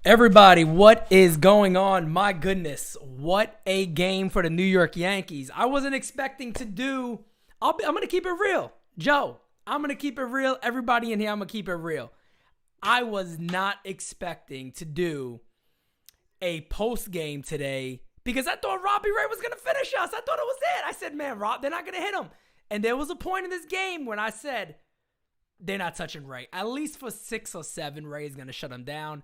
Everybody, what is going on? My goodness, what a game for the New York Yankees. I wasn't expecting to do, I'm going to keep it real. Joe, I'm going to keep it real. Everybody in here, I'm going to keep it real. I was not expecting to do a post game today because I thought Robbie Ray was going to finish us. I thought it was it. I said, man, Rob, they're not going to hit him. And there was a point in this game when I said, they're not touching Ray. At least for 6 or 7, Ray is going to shut him down.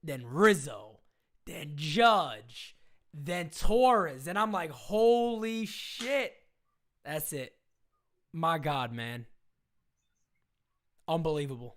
Then Rizzo, then Judge, then Torres. And I'm like, holy shit. That's it. My God, man. Unbelievable.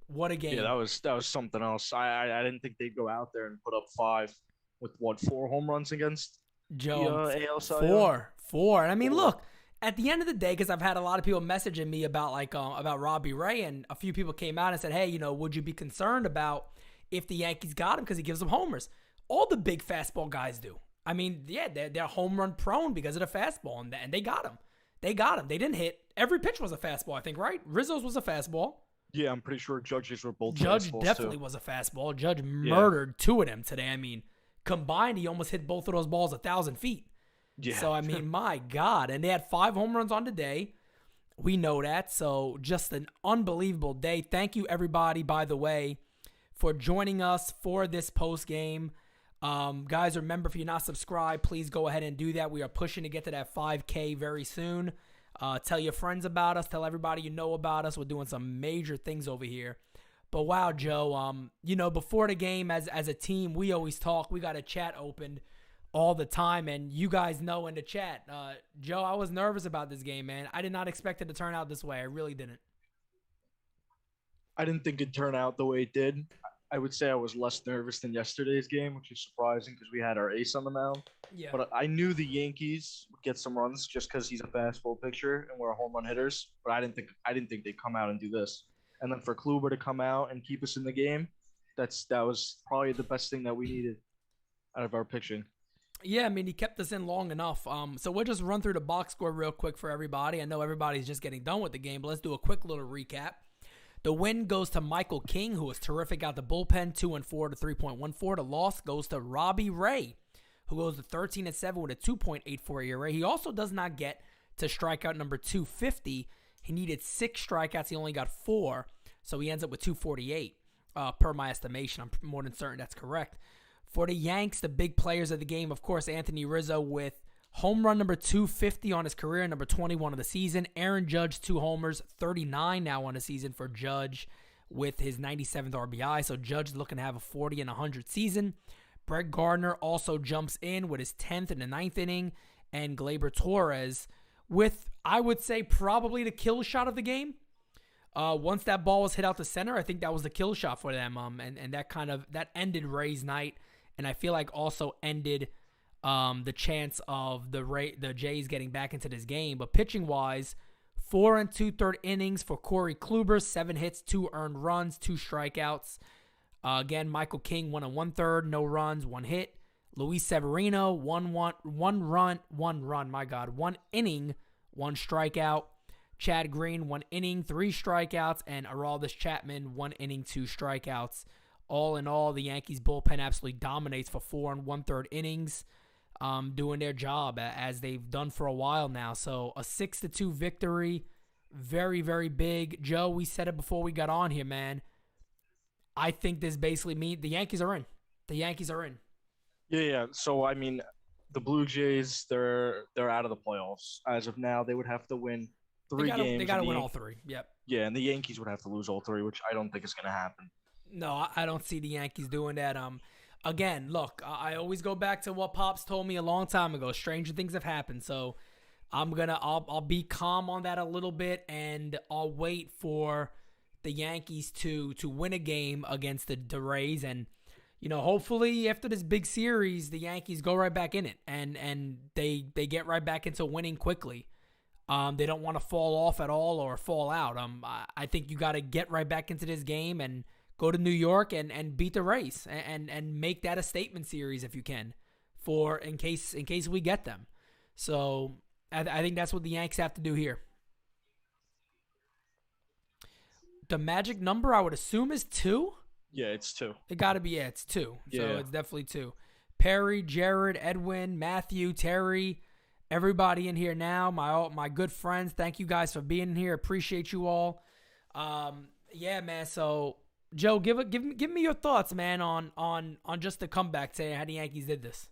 What a game. Yeah, that was something else. I didn't think they'd go out there and put up 5 with, 4 home runs against Joe, the AL Cy Young? Four. And I mean, look, at the end of the day, because I've had a lot of people messaging me about Robbie Ray, and a few people came out and said, hey, would you be concerned about if the Yankees got him because he gives them homers? All the big fastball guys do. I mean, yeah, they're home run prone because of the fastball, and they got him. They didn't hit. Every pitch was a fastball, I think, right? Rizzo's was a fastball. Yeah, I'm pretty sure Judge's were both Judge fastballs definitely too. was a fastball. Judge murdered 2 of them today. I mean, combined, he almost hit both of those balls 1,000 feet. Yeah. So, I mean, my God. And they had 5 home runs on the day. We know that. So, just an unbelievable day. Thank you, everybody, by the way, for joining us for this post game. Guys, remember, if you're not subscribed, please go ahead and do that. We are pushing to get to that 5K very soon. Tell your friends about us. Tell everybody you know about us. We're doing some major things over here. But wow, Joe, before the game as a team, we always talk. We got a chat opened all the time, and you guys know in the chat, Joe, I was nervous about this game, man. I did not expect it to turn out this way. I really didn't. I didn't think it'd turn out the way it did. I would say I was less nervous than yesterday's game, which is surprising because we had our ace on the mound. Yeah. But I knew the Yankees would get some runs just because he's a fastball pitcher and we're home run hitters. But I didn't think they'd come out and do this. And then for Kluber to come out and keep us in the game, that was probably the best thing that we needed out of our pitching. Yeah, I mean, he kept us in long enough. So we'll just run through the box score real quick for everybody. I know everybody's just getting done with the game, but let's do a quick little recap. The win goes to Michael King, who was terrific out the bullpen, 2-4 to 3.14. The loss goes to Robbie Ray, who goes to 13-7 with a 2.84 ERA. He also does not get to strikeout number 250. He needed 6 strikeouts. He only got 4, so he ends up with 248 per my estimation. I'm more than certain that's correct. For the Yanks, the big players of the game, of course, Anthony Rizzo with home run number 250 on his career, number 21 of the season. Aaron Judge, 2 homers, 39 now on the season for Judge with his 97th RBI. So Judge looking to have a 40 and 100 season. Brett Gardner also jumps in with his 10th in the 9th inning. And Gleyber Torres with, I would say, probably the kill shot of the game. Once that ball was hit out the center, I think that was the kill shot for them. And that ended Ray's night. And I feel like also ended the chance of the Jays getting back into this game. But pitching-wise, 4 2/3 innings for Corey Kluber, 7 hits, 2 earned runs, 2 strikeouts. Again, Michael King, 1 1/3, no runs, 1 hit. Luis Severino, 1 inning, 1 strikeout. Chad Green, 1 inning, 3 strikeouts. And Aroldis Chapman, 1 inning, 2 strikeouts. All in all, the Yankees bullpen absolutely dominates for 4 1/3 innings. Doing their job as they've done for a while now. So a 6-2 victory, very, very big. Joe, we said it before we got on here, man. I think this basically means the Yankees are in. The Yankees are in. Yeah. So I mean, the Blue Jays, they're out of the playoffs as of now. They would have to win 3 games. They got to win all 3. Yep. Yeah, and the Yankees would have to lose all 3, which I don't think is going to happen. No, I don't see the Yankees doing that. Again, look, I always go back to what Pops told me a long time ago. Stranger things have happened, so I'll be calm on that a little bit, and I'll wait for the Yankees to win a game against the Rays, and hopefully after this big series, the Yankees go right back in it, and they get right back into winning quickly. They don't want to fall off at all or fall out. I think you got to get right back into this game and go to New York and beat the Rays and make that a statement series if you can, for in case we get them. So I think that's what the Yanks have to do here. The magic number I would assume is 2. Yeah, it's 2. It got to be, it's 2. So Yeah. it's definitely 2. Perry, Jared, Edwin, Matthew, Terry, everybody in here now, my good friends, thank you guys for being here. Appreciate you all. Yeah, man. So Joe, give me your thoughts, man, on just the comeback today. How the Yankees did this.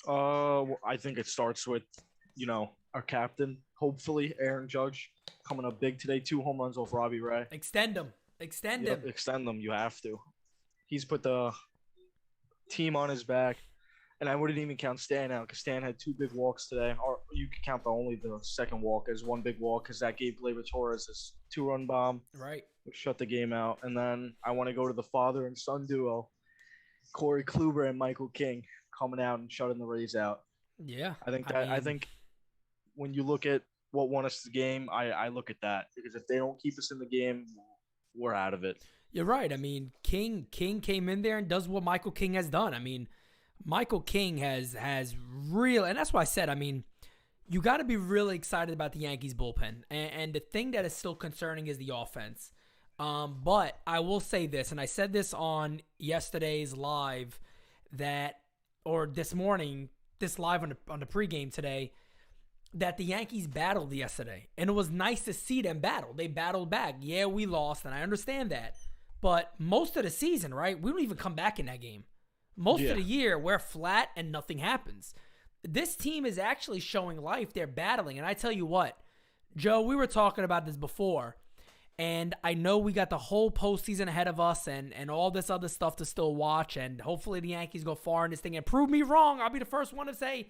Well, I think it starts with, our captain, hopefully Aaron Judge, coming up big today. 2 home runs off Robbie Ray. Extend him. Yep, extend them. You have to. He's put the team on his back, and I wouldn't even count Stan out because Stan had 2 big walks today. Or you could count only the second walk as 1 big walk because that gave Gleyber Torres this 2-run bomb. Right. Which shut the game out. And then I want to go to the father and son duo, Corey Kluber and Michael King, coming out and shutting the Rays out. Yeah. I think when you look at what won us the game, I look at that because if they don't keep us in the game, we're out of it. You're right. I mean, King came in there and does what Michael King has done. I mean, Michael King has real, and that's why I said, I mean, you got to be really excited about the Yankees bullpen. And the thing that is still concerning is the offense. But I will say this, and I said this on yesterday's live or this morning, this live on the pregame today, that the Yankees battled yesterday. And it was nice to see them battle. They battled back. Yeah, we lost, and I understand that. But most of the season, right, we don't even come back in that game. Most of the year, we're flat and nothing happens. This team is actually showing life. They're battling. And I tell you what, Joe, we were talking about this before. And I know we got the whole postseason ahead of us and all this other stuff to still watch. And hopefully the Yankees go far in this thing and prove me wrong. I'll be the first one to say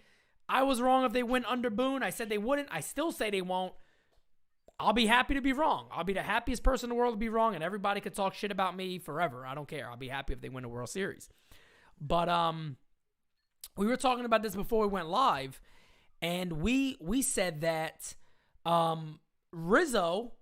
I was wrong if they win under Boone. I said they wouldn't. I still say they won't. I'll be happy to be wrong. I'll be the happiest person in the world to be wrong, and everybody could talk shit about me forever. I don't care. I'll be happy if they win the World Series. But we were talking about this before we went live, and we said that Rizzo,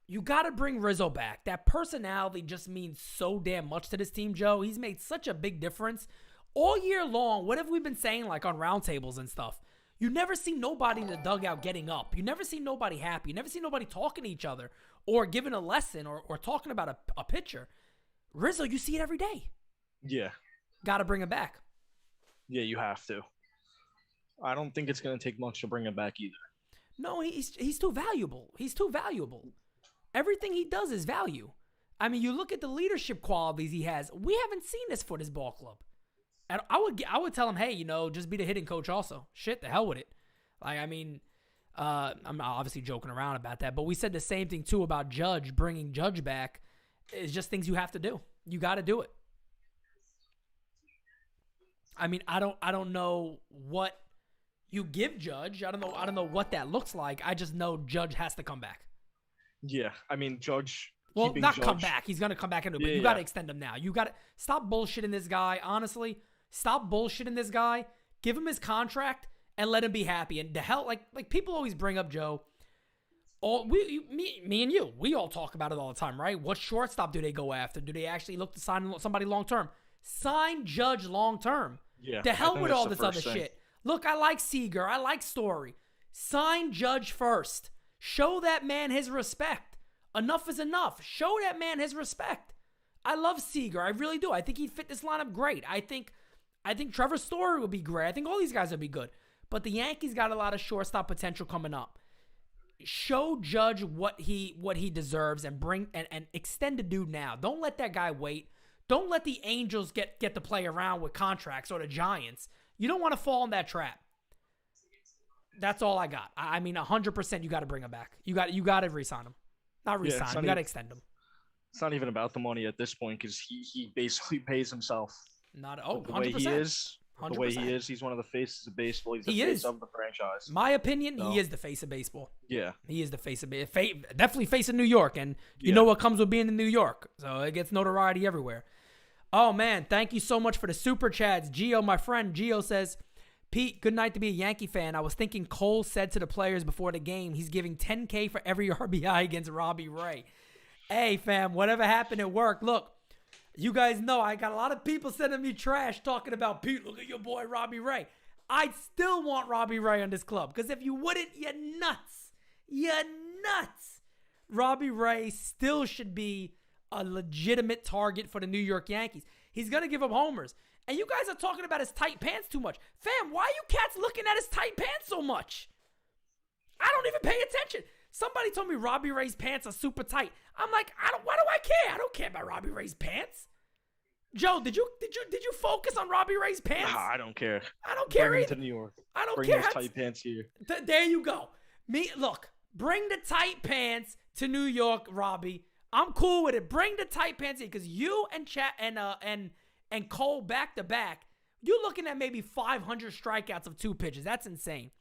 you got to bring Rizzo back. That personality just means so damn much to this team, Joe. He's made such a big difference. All year long, what have we been saying, like on roundtables and stuff? You never see nobody in the dugout getting up. You never see nobody happy. You never see nobody talking to each other or giving a lesson or talking about a pitcher. Rizzo, you see it every day. Yeah. Got to bring him back. Yeah, you have to. I don't think it's going to take much to bring him back either. No, he's too valuable. He's too valuable. Everything he does is value. I mean, you look at the leadership qualities he has. We haven't seen this for this ball club. And I would tell him, hey, just be the hitting coach also. Shit, the hell with it. Like, I mean, I'm obviously joking around about that, but we said the same thing too about Judge, bringing Judge back. It's just things you have to do. You got to do it. I mean, I don't know what you give Judge. I don't know what that looks like. I just know Judge has to come back. Yeah, I mean, Judge. Well, not Judge. Come back. He's gonna come back into it, but you got to extend him now. You got to stop bullshitting this guy. Honestly, stop bullshitting this guy. Give him his contract and let him be happy. And the hell, like people always bring up, Joe. Me and you, we all talk about it all the time, right? What shortstop do they go after? Do they actually look to sign somebody long term? Sign Judge long term. Yeah. The hell with all this other shit. Look, I like Seager. I like Story. Sign Judge first. Show that man his respect. Enough is enough. Show that man his respect. I love Seager. I really do. I think he'd fit this lineup great. I think Trevor Story would be great. I think all these guys would be good. But the Yankees got a lot of shortstop potential coming up. Show Judge what he deserves and bring and extend the dude now. Don't let that guy wait. Don't let the Angels get to play around with contracts or the Giants. You don't want to fall in that trap. That's all I got. I mean, 100% you got to bring him back. You got to re-sign him. Not re-sign him. You got to extend him. It's not even about the money at this point because he basically pays himself. The 100%. Way he is. 100%. The way he is, he's one of the faces of baseball. He's the face of the franchise. My opinion, he is the face of baseball. Yeah. He is the face of baseball. Definitely face of New York. And you know what comes with being in New York. So it gets notoriety everywhere. Oh, man. Thank you so much for the super chats. Gio, my friend, Gio says, Pete, good night to be a Yankee fan. I was thinking Cole said to the players before the game, he's giving $10K for every RBI against Robbie Ray. Hey, fam, whatever happened at work. Look, you guys know I got a lot of people sending me trash talking about, Pete, look at your boy Robbie Ray. I'd still want Robbie Ray on this club because if you wouldn't, you're nuts. You're nuts. Robbie Ray still should be a legitimate target for the New York Yankees. He's going to give up homers. And you guys are talking about his tight pants too much. Fam, why are you cats looking at his tight pants so much? I don't even pay attention. Somebody told me Robbie Ray's pants are super tight. I'm like, why do I care? I don't care about Robbie Ray's pants. Joe, did you focus on Robbie Ray's pants? Nah, I don't care. I don't care Bring either. him to New York. I don't Bring care. those tight pants here. There you go. Look, bring the tight pants to New York, Robbie. I'm cool with it. Bring the tight pants here because you and Cole back to back, you're looking at maybe 500 strikeouts of 2 pitches. That's insane.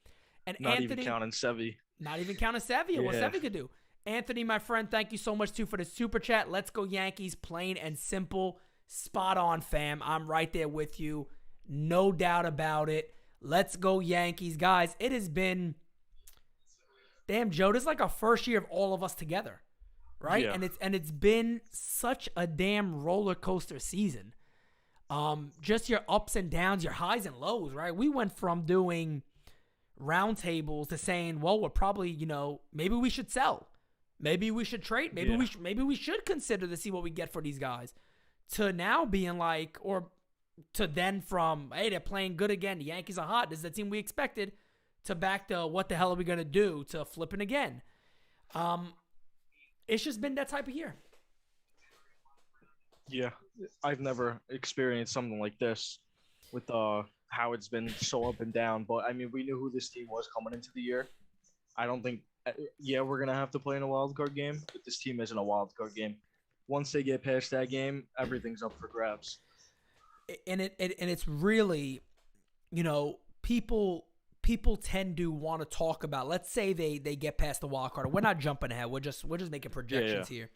And Not Anthony, even counting Sevy. Not even counting Sevy. What Sevy could do. Anthony, my friend, thank you so much too for the super chat. Let's go Yankees, plain and simple. Spot on, fam. I'm right there with you. No doubt about it. Let's go Yankees. Guys, it has been, damn, Joe, this is like our first year of all of us together, right? Yeah. And it's been such a damn roller coaster season. Just your ups and downs, your highs and lows, right? We went from doing roundtables to saying, well, we're probably, maybe we should sell. Maybe we should trade. Maybe we should consider to see what we get for these guys. To now being like, or to then from, hey, they're playing good again. The Yankees are hot. This is the team we expected. To back to what the hell are we going to do? To flipping again. It's just been that type of year. Yeah, I've never experienced something like this with how it's been so up and down. But, I mean, we knew who this team was coming into the year. I don't think we're going to have to play in a wild card game, but this team isn't a wild card game. Once they get past that game, everything's up for grabs. And it's really, people tend to want to talk about, let's say they get past the wild card. We're not jumping ahead. We're just making projections here.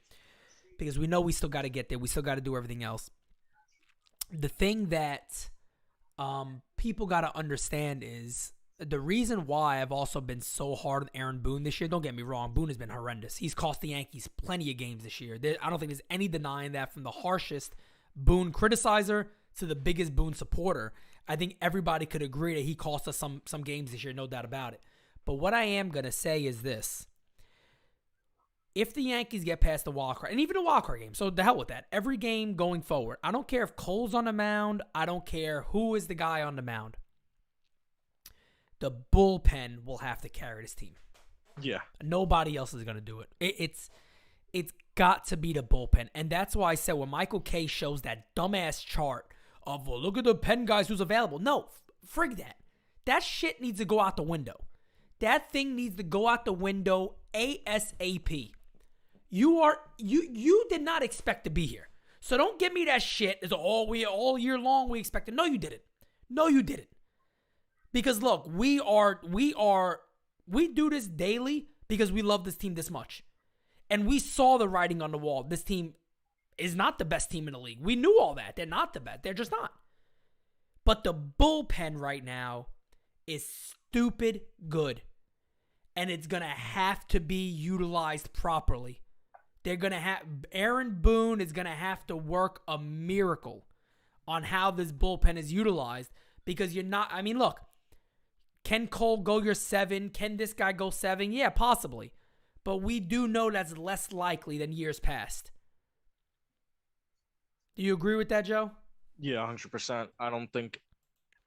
Because we know we still got to get there. We still got to do everything else. The thing that people got to understand is the reason why I've also been so hard on Aaron Boone this year. Don't get me wrong. Boone has been horrendous. He's cost the Yankees plenty of games this year. I don't think there's any denying that, from the harshest Boone criticizer to the biggest Boone supporter. I think everybody could agree that he cost us some games this year, no doubt about it. But what I am going to say is this. If the Yankees get past the wild card, and even the wild card game, so the hell with that. Every game going forward, I don't care if Cole's on the mound. I don't care who is the guy on the mound. The bullpen will have to carry this team. Yeah. Nobody else is going to do it. It's got to be the bullpen. And that's why I said when Michael K shows that dumbass chart of, well, look at the pen guys who's available. No, frig that. That shit needs to go out the window. That thing needs to go out the window ASAP. You did not expect to be here. So don't give me that shit. It's all year long we expected. No, you didn't. No, you didn't. Because look, we do this daily because we love this team this much. And we saw the writing on the wall. This team is not the best team in the league. We knew all that. They're not the best. They're just not. But the bullpen right now is stupid good. And it's going to have to be utilized properly. Aaron Boone is going to have to work a miracle on how this bullpen is utilized. Because look, can Cole go your 7? Can this guy go 7? Yeah, possibly. But we do know that's less likely than years past. Do you agree with that, Joe? Yeah, 100%. I don't think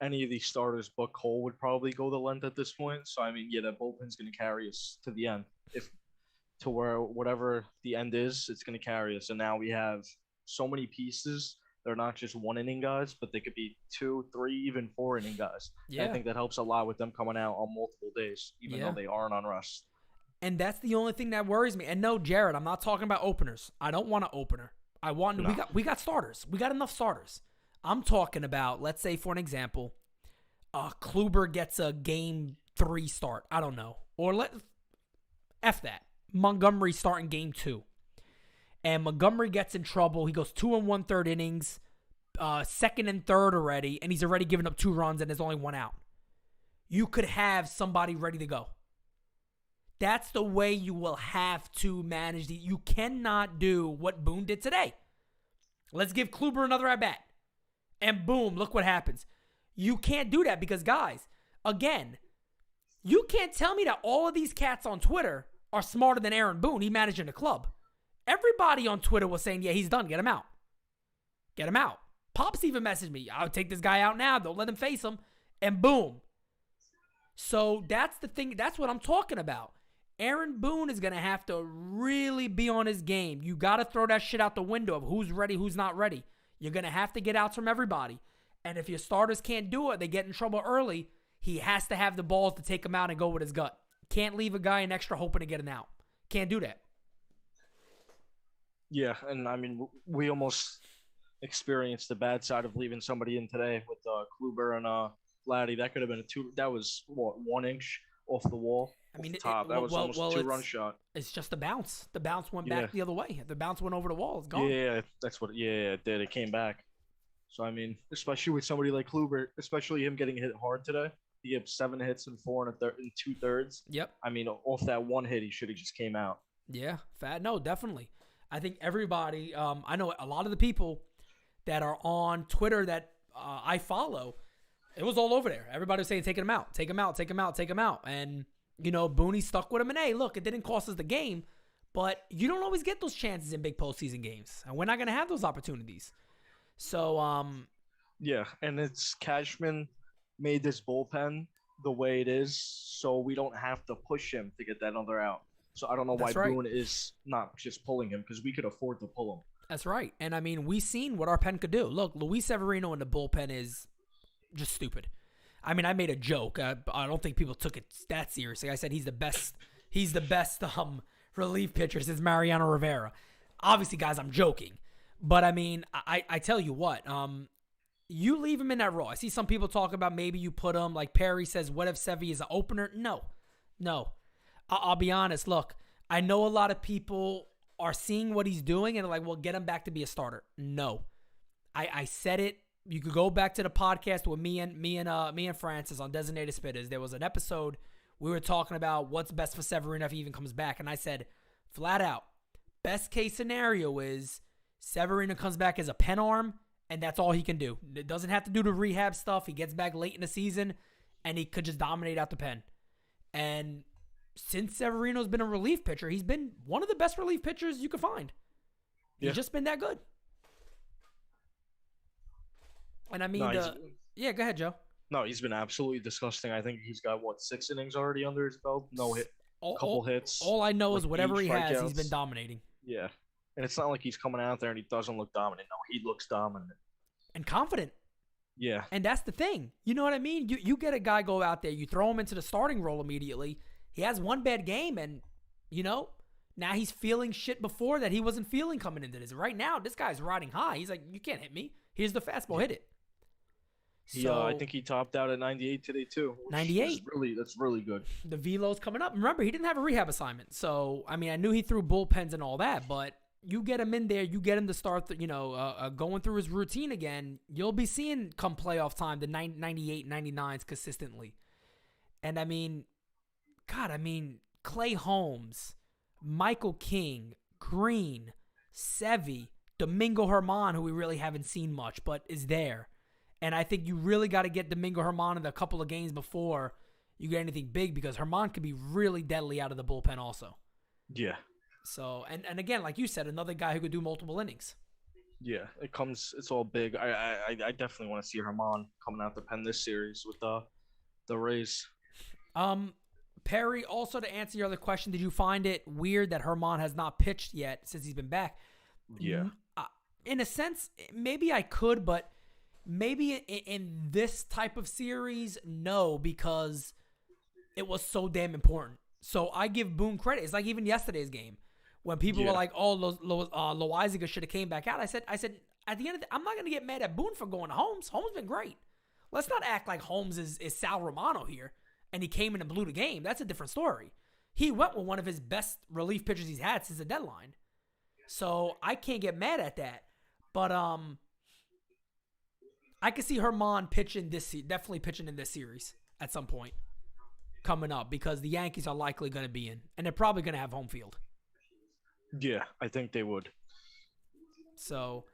any of these starters but Cole would probably go the length at this point. So, that bullpen's going to carry us to the end. To where whatever the end is, it's going to carry us. And now we have so many pieces. They're not just 1-inning guys, but they could be 2, 3, even 4-inning guys. Yeah. I think that helps a lot with them coming out on multiple days, even though they aren't on rest. And that's the only thing that worries me. And no, Jared, I'm not talking about openers. I don't want an opener. We got starters. We got enough starters. I'm talking about, let's say for an example, Kluber gets a game 3 start. I don't know. Or F that. Montgomery starting game 2. And Montgomery gets in trouble. He goes 2 1/3 innings, 2nd and 3rd already, and he's already given up 2 runs and there's only 1 out. You could have somebody ready to go. That's the way you will have to manage you cannot do what Boone did today. Let's give Kluber another at-bat. And boom, look what happens. You can't do that because, guys, again, you can't tell me that all of these cats on Twitter are smarter than Aaron Boone. He managing the club. Everybody on Twitter was saying, yeah, he's done. Get him out. Get him out. Pops even messaged me. I'll take this guy out now. Don't let him face him. And boom. So that's the thing. That's what I'm talking about. Aaron Boone is going to have to really be on his game. You got to throw that shit out the window of who's ready, who's not ready. You're going to have to get outs from everybody. And if your starters can't do it, they get in trouble early, he has to have the balls to take him out and go with his gut. Can't leave a guy in extra hoping to get an out. Can't do that. Yeah, and I mean, we almost experienced the bad side of leaving somebody in today with Kluber and Laddie. That could have been a two. That was what, 1 inch off the wall. I mean, top. That was almost a 2-run shot. It's just the bounce. The bounce went back the other way. The bounce went over the wall. It's gone. Yeah, that's what. Yeah, it did. It came back. So I mean, especially with somebody like Kluber, especially him getting hit hard today. He gave 7 hits and 4 and 2/3. Yep. I mean, off that one hit, he should have just came out. Yeah, no, definitely. I think everybody. I know a lot of the people that are on Twitter that I follow. It was all over there. Everybody was saying, take him out, take him out, take him out, take him out. And, Booney stuck with him. And, hey, look, it didn't cost us the game. But you don't always get those chances in big postseason games. And we're not going to have those opportunities. So, yeah, and it's Cashman made this bullpen the way it is so we don't have to push him to get that other out. So I don't know why Boone is not just pulling him because we could afford to pull him. That's right. And, I mean, we seen what our pen could do. Look, Luis Severino in the bullpen is just stupid. I mean, I made a joke. I don't think people took it that seriously. I said he's the best relief pitcher since Mariano Rivera. Obviously, guys, I'm joking. But, I mean, I tell you what, you leave him in that role. I see some people talk about maybe you put him, like Perry says, what if Sevy is an opener? No. I'll be honest. Look, I know a lot of people are seeing what he's doing and are like, well, get him back to be a starter. No. I said it. You could go back to the podcast with me and Francis on Designated Spittaz. There was an episode we were talking about what's best for Severino if he even comes back. And I said, flat out, best case scenario is Severino comes back as a pen arm, and that's all he can do. It doesn't have to do the rehab stuff. He gets back late in the season, and he could just dominate out the pen. And since Severino's been a relief pitcher, he's been one of the best relief pitchers you could find. He's just been that good. And I mean, yeah, go ahead, Joe. No, he's been absolutely disgusting. I think he's got, 6 innings already under his belt? No hit, couple hits. All I know is whatever he has, he's been dominating. Yeah. And it's not like he's coming out there and he doesn't look dominant. No, he looks dominant. And confident. Yeah. And that's the thing. You know what I mean? You get a guy go out there, you throw him into the starting role immediately. He has one bad game and, now he's feeling shit before that he wasn't feeling coming into this. Right now, this guy's riding high. He's like, you can't hit me. Here's the fastball, hit it. So, I think he topped out at 98 today too. 98. That's really good. The velo's coming up. Remember, he didn't have a rehab assignment. So, I mean, I knew he threw bullpens and all that, but you get him in there, you get him to start, going through his routine again, you'll be seeing come playoff time the 98, 99s consistently. And, I mean, Clay Holmes, Michael King, Green, Sevy, Domingo Germán, who we really haven't seen much, but is there. And I think you really got to get Domingo Germán in a couple of games before you get anything big because Germán could be really deadly out of the bullpen also. Yeah. So, and again, like you said, another guy who could do multiple innings. Yeah, it's all big. I definitely want to see Germán coming out the pen this series with the Rays. Perry, also to answer your other question, did you find it weird that Germán has not pitched yet since he's been back? Yeah. In a sense, maybe I could, but maybe in this type of series, no, because it was so damn important. So I give Boone credit. It's like even yesterday's game when people were like, "Oh, Loizaga should have came back out." I said, at the end of the, I'm not gonna get mad at Boone for going to Holmes. Holmes been great. Let's not act like Holmes is Sal Romano here and he came in and blew the game. That's a different story. He went with one of his best relief pitchers he's had since the deadline. So I can't get mad at that. But I could see Germán definitely pitching in this series at some point coming up because the Yankees are likely going to be in, and they're probably going to have home field. Yeah, I think they would. So,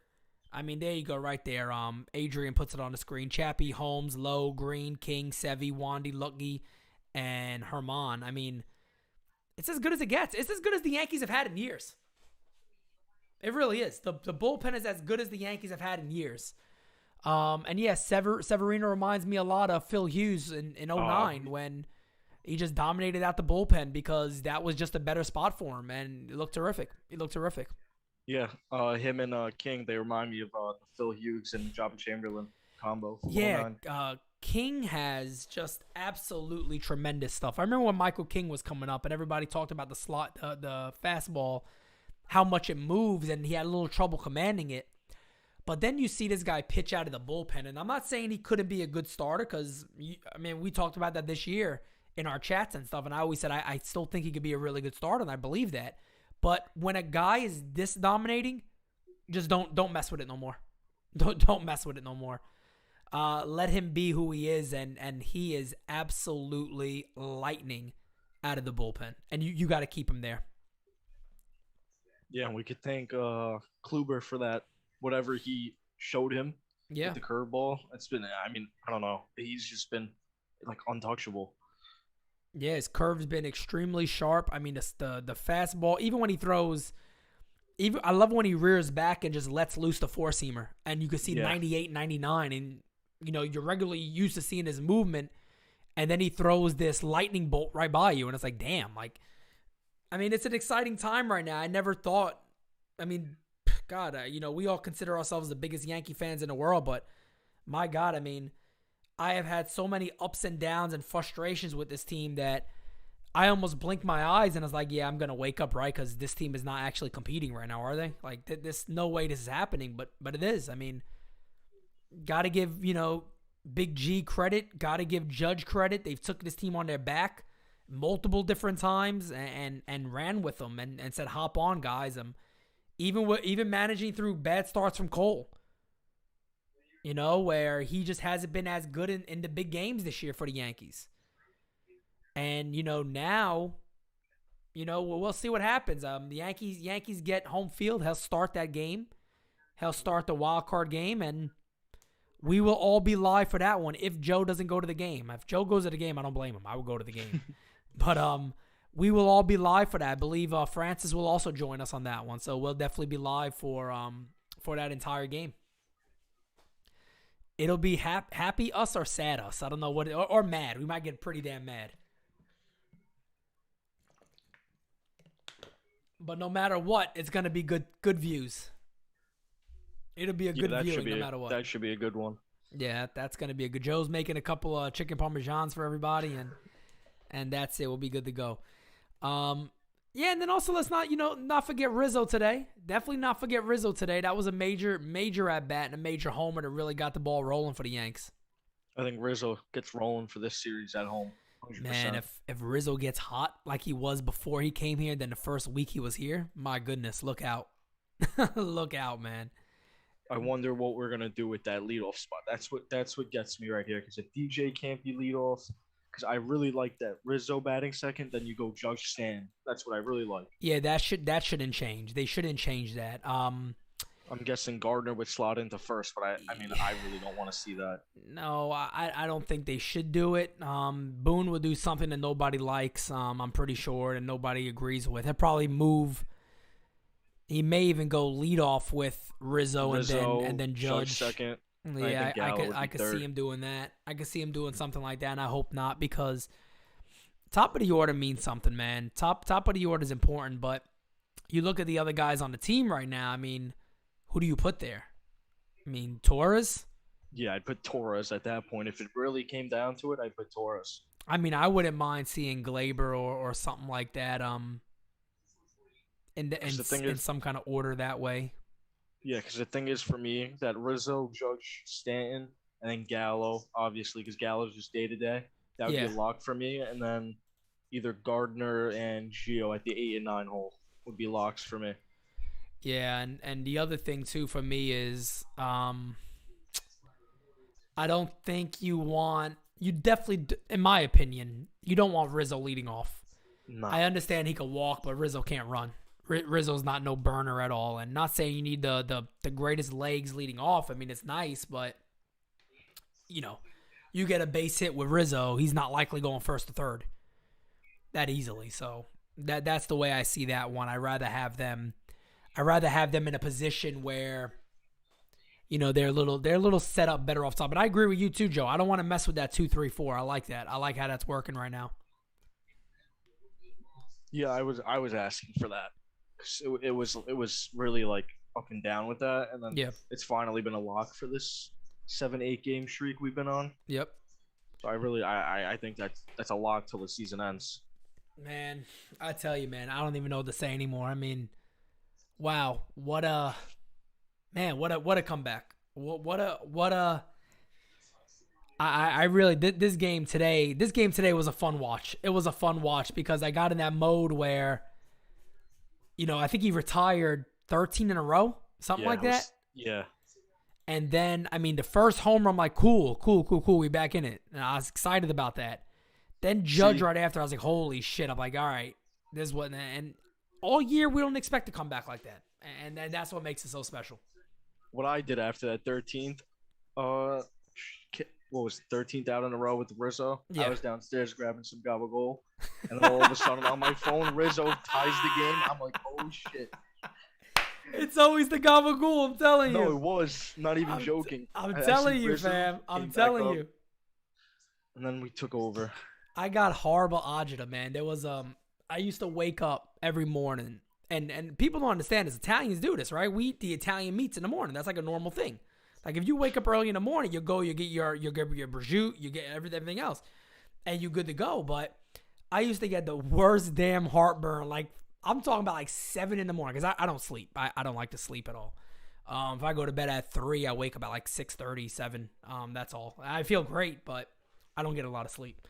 I mean, there you go right there. Adrian puts it on the screen. Chappie, Holmes, Lowe, Green, King, Sevy, Wandy, Lucky, and Germán. I mean, it's as good as it gets. It's as good as the Yankees have had in years. It really is. The bullpen is as good as the Yankees have had in years. And yeah, Severino reminds me a lot of Phil Hughes in 09 when he just dominated out the bullpen because that was just a better spot for him, and it looked terrific. Yeah, him and King, they remind me of the Phil Hughes and Job Chamberlain combo. From Yeah, 09. King has just absolutely tremendous stuff. I remember when Michael King was coming up and everybody talked about the fastball, how much it moves, and he had a little trouble commanding it. But then you see this guy pitch out of the bullpen, and I'm not saying he couldn't be a good starter because, we talked about that this year in our chats and stuff, and I always said I still think he could be a really good starter, and I believe that. But when a guy is this dominating, just don't mess with it no more. Don't mess with it no more. Let him be who he is, and he is absolutely lightning out of the bullpen, and you got to keep him there. Yeah, and we could thank Kluber for that, whatever he showed him with the curveball. It's been, I don't know. He's just been, like, untouchable. Yeah, his curve's been extremely sharp. I mean, the fastball, even when he throws, I love when he rears back and just lets loose the four-seamer. And you can see 98, 99, and, you're regularly used to seeing his movement, and then he throws this lightning bolt right by you, and it's like, damn, like, it's an exciting time right now. I never thought, God, we all consider ourselves the biggest Yankee fans in the world, but my God, I have had so many ups and downs and frustrations with this team that I almost blinked my eyes and I was like, yeah, I'm going to wake up, right? Because this team is not actually competing right now, are they? Like, this, no way this is happening, but it is. Got to give, Big G credit, got to give Judge credit. They've took this team on their back multiple different times and ran with them and said, hop on, guys. Even managing through bad starts from Cole. Where he just hasn't been as good in the big games this year for the Yankees. And, now, we'll see what happens. The Yankees get home field. He'll start that game. He'll start the wild card game, and we will all be live for that one if Joe doesn't go to the game. If Joe goes to the game, I don't blame him. I would go to the game. But we will all be live for that. I believe Francis will also join us on that one. So we'll definitely be live for that entire game. It'll be happy us or sad us. I don't know what, or mad. We might get pretty damn mad. But no matter what, it's gonna be good views. It'll be a good viewing no matter what. That should be a good one. Yeah, that's gonna be a good. Joe's making a couple of chicken parmesans for everybody, and that's it. We'll be good to go. Yeah, and then also let's not forget Rizzo today. Definitely not forget Rizzo today. That was a major at bat and a major homer that really got the ball rolling for the Yanks. I think Rizzo gets rolling for this series at home. 100%. Man, if Rizzo gets hot like he was before he came here, then the first week he was here, my goodness, look out. Look out, man. I wonder what we're gonna do with that leadoff spot. That's what gets me right here. Because if DJ can't be leadoff, because I really like that Rizzo batting second, then you go Judge Stan. That's what I really like. Yeah, that shouldn't change. They shouldn't change that. I'm guessing Gardner would slot into first, but I really don't want to see that. No, I don't think they should do it. Boone will do something that nobody likes. I'm pretty sure, and nobody agrees with. He'll probably move. He may even go lead off with Rizzo and then Judge second. Yeah, I could see him doing that. I could see him doing something like that, and I hope not, because top of the order means something, man. Top of the order is important, but you look at the other guys on the team right now. Who do you put there? Torres? Yeah, I'd put Torres at that point. If it really came down to it, I'd put Torres. I wouldn't mind seeing Glaber or something like that. In some kind of order that way. Yeah, because the thing is for me that Rizzo, Judge, Stanton, and then Gallo, obviously, because Gallo's just day-to-day. That would be a lock for me. And then either Gardner and Gio at the 8 and 9 hole would be locks for me. Yeah, and the other thing, too, for me is I don't think you definitely, in my opinion, you don't want Rizzo leading off. No. I understand he can walk, but Rizzo can't run. Rizzo's not no burner at all. And not saying you need the greatest legs leading off. It's nice, but, you get a base hit with Rizzo, he's not likely going first to third that easily. So that's the way I see that one. I'd rather have them I'd rather have them in a position where, they're a little set up better off top. But I agree with you too, Joe. I don't want to mess with that 2-3-4. I like that. I like how that's working right now. Yeah, I was asking for that. 'Cause it was really like up and down with that, and then it's finally been a lock for this 7-8 game streak we've been on. Yep. So I think that's a lock till the season ends. Man, I tell you, man, I don't even know what to say anymore. I mean, wow, what a comeback. I really did this game today. This game today was a fun watch. It was a fun watch because I got in that mode where, I think he retired 13 in a row, something like that. Yeah. And then, I mean, the first homer, I'm like, cool. We back in it. And I was excited about that. Then Judge right after, I was like, holy shit. I'm like, all right, this wasn't. And all year, we don't expect to come back like that. And that's what makes it so special. What I did after that 13th, what was it, 13th out in a row with Rizzo? Yeah. I was downstairs grabbing some gabagool. And then all of a sudden on my phone, Rizzo ties the game. I'm like, oh shit. It's always the gabagool, I'm telling you. No, it was. Not even joking. I'm telling you, fam. I'm telling you. And then we took over. I got horrible agita, man. There was I used to wake up every morning, and people don't understand this. Italians do this, right? We eat the Italian meats in the morning. That's like a normal thing. Like if you wake up early in the morning, you get your prosciutto, you get everything else, and you're good to go. But I used to get the worst damn heartburn. Like I'm talking about like 7 in the morning because I don't sleep. I don't like to sleep at all. If I go to bed at 3, I wake up at like 6:30, 7. That's all. I feel great, but I don't get a lot of sleep.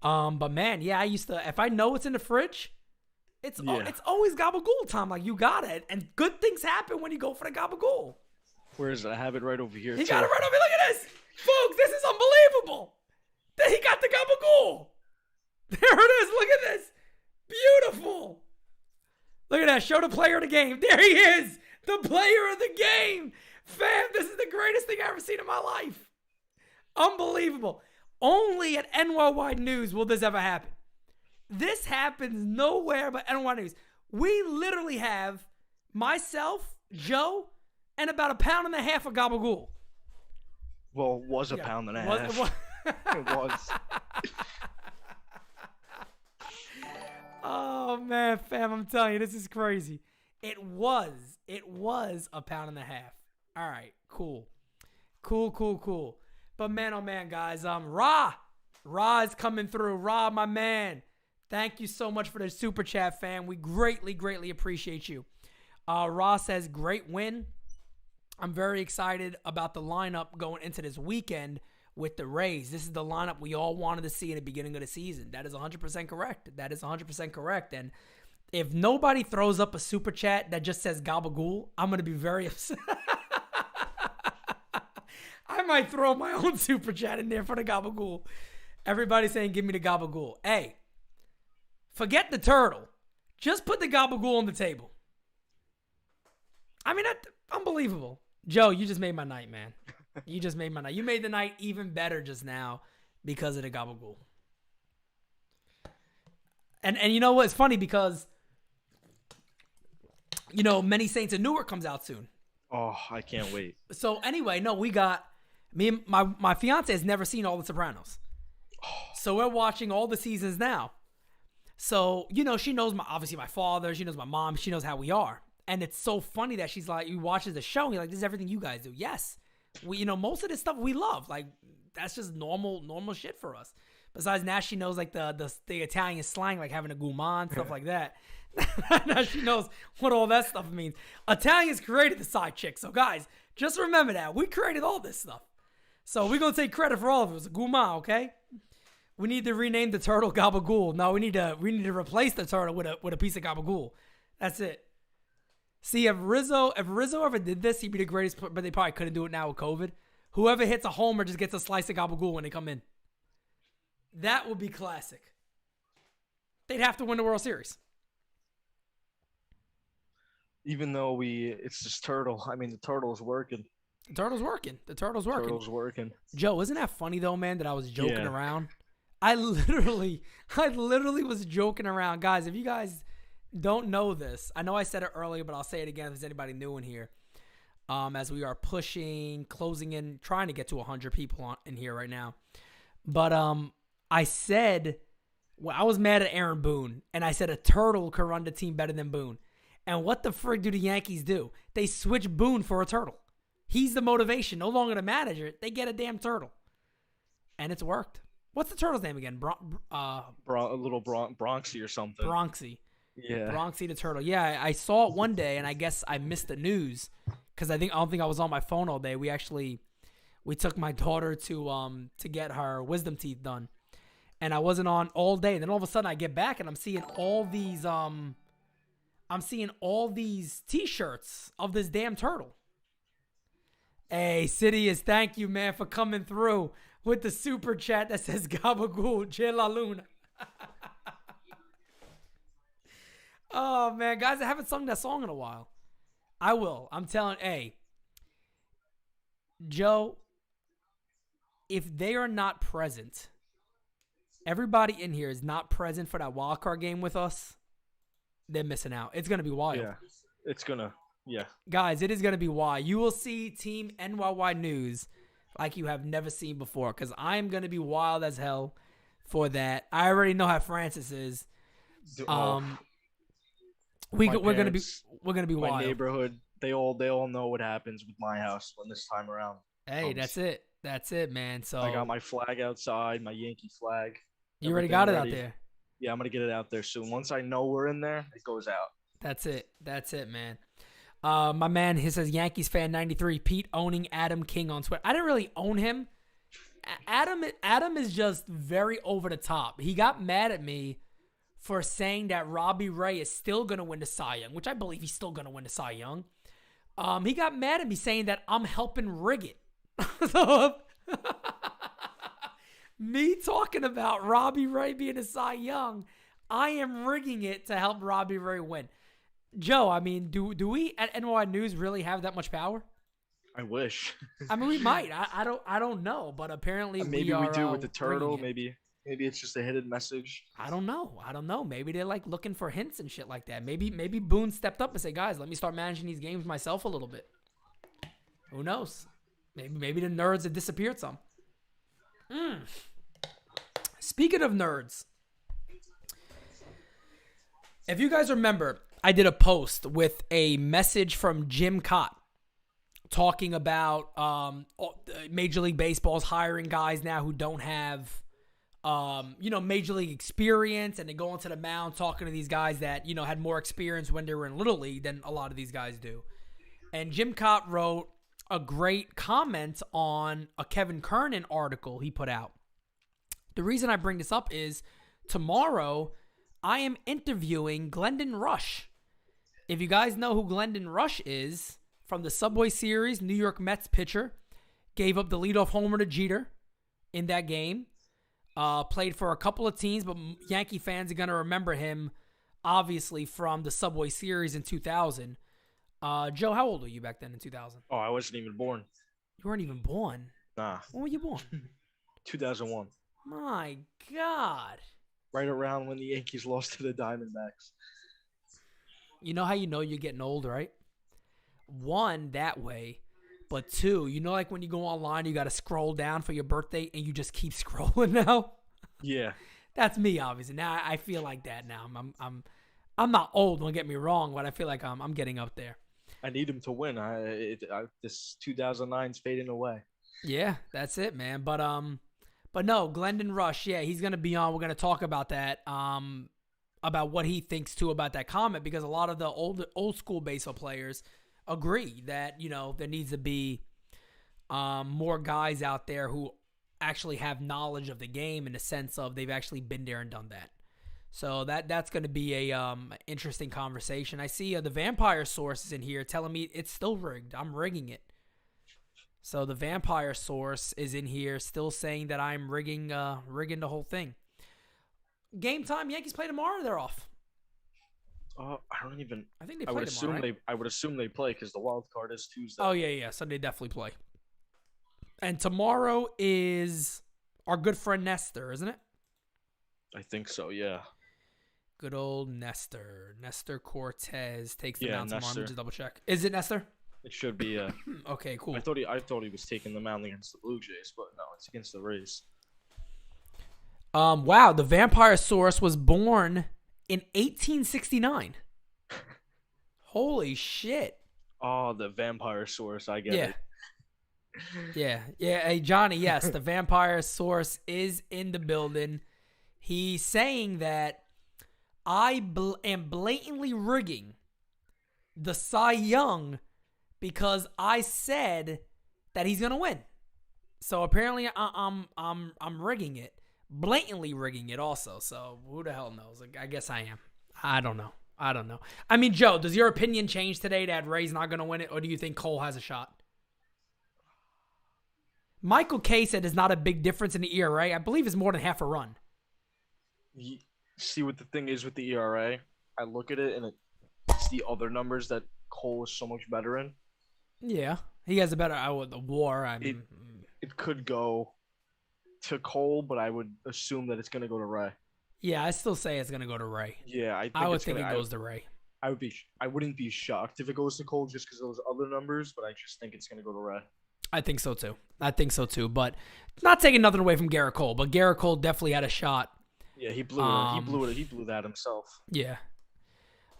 But man, yeah, I used to, if I know it's in the fridge, it's always gabagool time. Like you got it. And good things happen when you go for the gabagool. Where is it? I have it right over here. He got it right over here. Look at this. Folks, this is unbelievable. He got the gabagool. There it is. Look at this. Beautiful. Look at that. Show the player of the game. There he is. The player of the game. Fam, this is the greatest thing I've ever seen in my life. Unbelievable. Only at NY News will this ever happen. This happens nowhere but NY News. We literally have myself, Joe, and about 1.5 pounds of gabagool. Well, it was a pound and a half. It was. Oh, man, fam, I'm telling you, this is crazy. It was 1.5 pounds. All right, cool. But man, oh man, guys, Ra is coming through. Ra, my man, thank you so much for the super chat, fam. We greatly appreciate you. Ra says, great win. I'm very excited about the lineup going into this weekend with the Rays. This is the lineup we all wanted to see in the beginning of the season. That is 100% correct. And if nobody throws up a super chat that just says gabagool, I'm going to be very upset. I might throw my own super chat in there for the gabagool. Everybody's saying, give me the gabagool. Hey, forget the turtle. Just put the gabagool on the table. I mean, that's unbelievable. Joe, you just made my night, man. You just made my night. You made the night even better just now because of the gabagool. And you know what? It's funny because, Many Saints of Newark comes out soon. Oh, I can't wait. So anyway, no, we got... Me and my fiance has never seen all the Sopranos. So we're watching all the seasons now. So, she knows obviously my father, she knows my mom, she knows how we are. And it's so funny that she's like, you watches the show and you're like, this is everything you guys do. Yes. We, most of this stuff we love. Like, that's just normal shit for us. Besides now she knows like the Italian slang, like having a gourmand, stuff like that. Now she knows what all that stuff means. Italians created the side chick. So guys, just remember that. We created all this stuff. So we're going to take credit for all of it. It was a gourmand, okay? We need to rename the turtle gabagool. No, we need to replace the turtle with a piece of gabagool. That's it. See, if Rizzo ever did this, he'd be the greatest, but they probably couldn't do it now with COVID. Whoever hits a homer just gets a slice of gabagool when they come in. That would be classic. They'd have to win the World Series. Even though it's this turtle. I mean, the turtle is working. The turtle's working. Joe, isn't that funny though, man, that I was joking around? I literally was joking around. Guys, if you guys don't know this. I know I said it earlier, but I'll say it again if there's anybody new in here. As we are closing in, trying to get to 100 people in here right now. But I said, I was mad at Aaron Boone, and I said a turtle could run the team better than Boone. And what the frig do the Yankees do? They switch Boone for a turtle. He's the motivation, no longer the manager. They get a damn turtle. And it's worked. What's the turtle's name again? Bronxy or something. Bronxy. Yeah. Bronxy the turtle. Yeah, I saw it one day, and I guess I missed the news because I don't think I was on my phone all day. We took my daughter to get her wisdom teeth done, and I wasn't on all day. And then all of a sudden, I get back, and I'm seeing all these T-shirts of this damn turtle. Hey, Sidious, thank you, man, for coming through with the super chat that says Gabagool, Che La Luna. Oh, man. Guys, I haven't sung that song in a while. I will. I'm telling, hey, Joe, if they are not present, everybody in here is not present for that wild card game with us, they're missing out. It's going to be wild. Yeah, it's going to, yeah. Guys, it is going to be wild. You will see Team NYY News like you have never seen before because I am going to be wild as hell for that. I already know how Francis is. We're gonna be wild. My neighborhood, they all know what happens with my house when this time around. Hey, that's it, man. So I got my flag outside, my Yankee flag. You already got it out there. Yeah, I'm gonna get it out there soon. Once I know we're in there, it goes out. That's it, man. My man, he says Yankees fan 93. Pete owning Adam King on Twitter. I didn't really own him. Adam is just very over the top. He got mad at me for saying that Robbie Ray is still going to win the Cy Young, which I believe he's still going to win the Cy Young. He got mad at me saying that I'm helping rig it. So, me talking about Robbie Ray being a Cy Young, I am rigging it to help Robbie Ray win. Joe, I mean, do we at NY News really have that much power? I wish. I mean, we might. I don't know, but apparently maybe we do with the turtle. Maybe it's just a hidden message. I don't know. Maybe they're like looking for hints and shit like that. Maybe Boone stepped up and said, guys, let me start managing these games myself a little bit. Who knows? Maybe the nerds have disappeared some. Speaking of nerds, if you guys remember, I did a post with a message from Jim Cott talking about Major League Baseball's hiring guys now who don't have Major League experience, and they go onto the mound talking to these guys that, had more experience when they were in Little League than a lot of these guys do. And Jim Cott wrote a great comment on a Kevin Kernan article he put out. The reason I bring this up is tomorrow I am interviewing Glendon Rush. If you guys know who Glendon Rush is, from the Subway Series, New York Mets pitcher, gave up the leadoff homer to Jeter in that game. Played for a couple of teams, but Yankee fans are going to remember him, obviously, from the Subway Series in 2000. Joe, how old were you back then in 2000? Oh, I wasn't even born. You weren't even born? Nah. When were you born? 2001. My God. Right around when the Yankees lost to the Diamondbacks. You know how you know you're getting old, right? One, that way. But two, like when you go online, you got to scroll down for your birthday and you just keep scrolling now? Yeah. That's me, obviously. Now I feel like that now. I'm not old, don't get me wrong, but I feel like I'm getting up there. I need him to win. This 2009's fading away. Yeah, that's it, man. But no, Glendon Rush, yeah, he's gonna be on. We're gonna talk about that, about what he thinks too about that comment, because a lot of the old school baseball players agree that there needs to be more guys out there who actually have knowledge of the game in the sense of they've actually been there and done that. So that's going to be a interesting conversation. I see the Vampire Source is in here telling me it's still rigged. I'm rigging it. So the Vampire Source is in here still saying that I'm rigging the whole thing. Game time, Yankees play tomorrow or they're off? I don't even. I think they play tomorrow, right? I would assume they play because the wild card is Tuesday. Oh yeah. So they definitely play. And tomorrow is our good friend Nestor, isn't it? I think so. Yeah. Good old Nestor. Nestor Cortez takes the Yeah, mound tomorrow. Let me Nestor. just double check. Is it Nestor? It should be. Okay, cool. I thought he was taking the mound against the Blue Jays, but no, it's against the Rays. Wow, the Vampire Source was born in 1869. Holy shit. Oh, the Vampire Source. I get it. Yeah. Hey, Johnny, yes, the Vampire Source is in the building. He's saying that I am blatantly rigging the Cy Young because I said that he's gonna win. So apparently, I'm rigging it, blatantly rigging it. Also, so who the hell knows? Like, I guess I am. I don't know. I mean, Joe, does your opinion change today that Ray's not gonna win it, or do you think Cole has a shot? Michael K said there's not a big difference in the ERA. I believe it's more than half a run. You see what the thing is with the ERA? I look at it and it's the other numbers that Cole is so much better in. Yeah, he has a better the WAR. I mean, it could go to Cole, but I would assume that it's going to go to Ray. Yeah, I still say it's going to go to Ray. Yeah, I would think it goes to Ray. I wouldn't be shocked if it goes to Cole just because of those other numbers, but I just think it's going to go to Ray. I think so too. But not taking nothing away from Garrett Cole, but Garrett Cole definitely had a shot. Yeah, he blew it. He blew that himself. Yeah.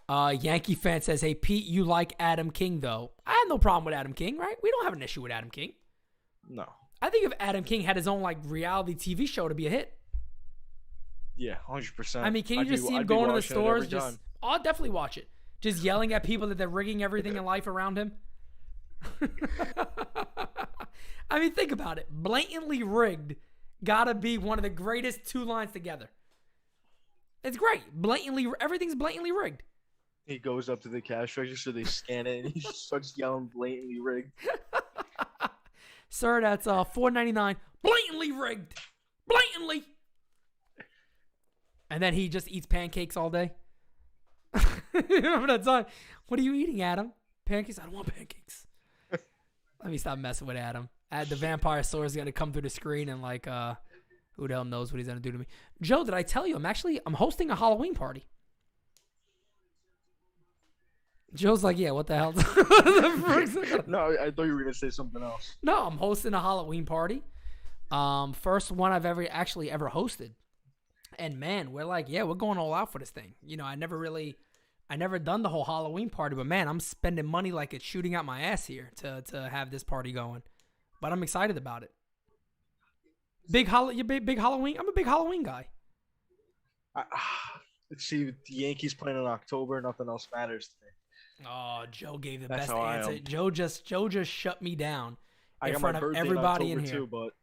Yankee fan says, "Hey Pete, you like Adam King though?" I have no problem with Adam King, right? We don't have an issue with Adam King. No. I think if Adam King had his own like reality TV show to be a hit. Yeah, 100%. I mean, can you just see him going to the stores? I'll definitely watch it. Just yelling at people that they're rigging everything in life around him. I mean, think about it. Blatantly rigged gotta be one of the greatest two lines together. It's great. Everything's blatantly rigged. He goes up to the cash register, they scan it, and he just starts yelling blatantly rigged. Sir, that's $4.99. Blatantly rigged. Blatantly. And then he just eats pancakes all day. Remember that song? What are you eating, Adam? Pancakes? I don't want pancakes. Let me stop messing with Adam. The Vampire Source is going to come through the screen and who the hell knows what he's going to do to me. Joe, did I tell you I'm hosting a Halloween party? Joe's like, yeah, what the hell? No, I thought you were going to say something else. No, I'm hosting a Halloween party. First one I've ever hosted. And man, we're going all out for this thing. You know, I never done the whole Halloween party, but man, I'm spending money like it's shooting out my ass here to have this party going. But I'm excited about it. Big Halloween? I'm a big Halloween guy. See, the Yankees playing in October, nothing else matters to me. Oh, Joe gave the That's best how answer. Joe just shut me down I in got front my of birthday everybody in in October here. too, but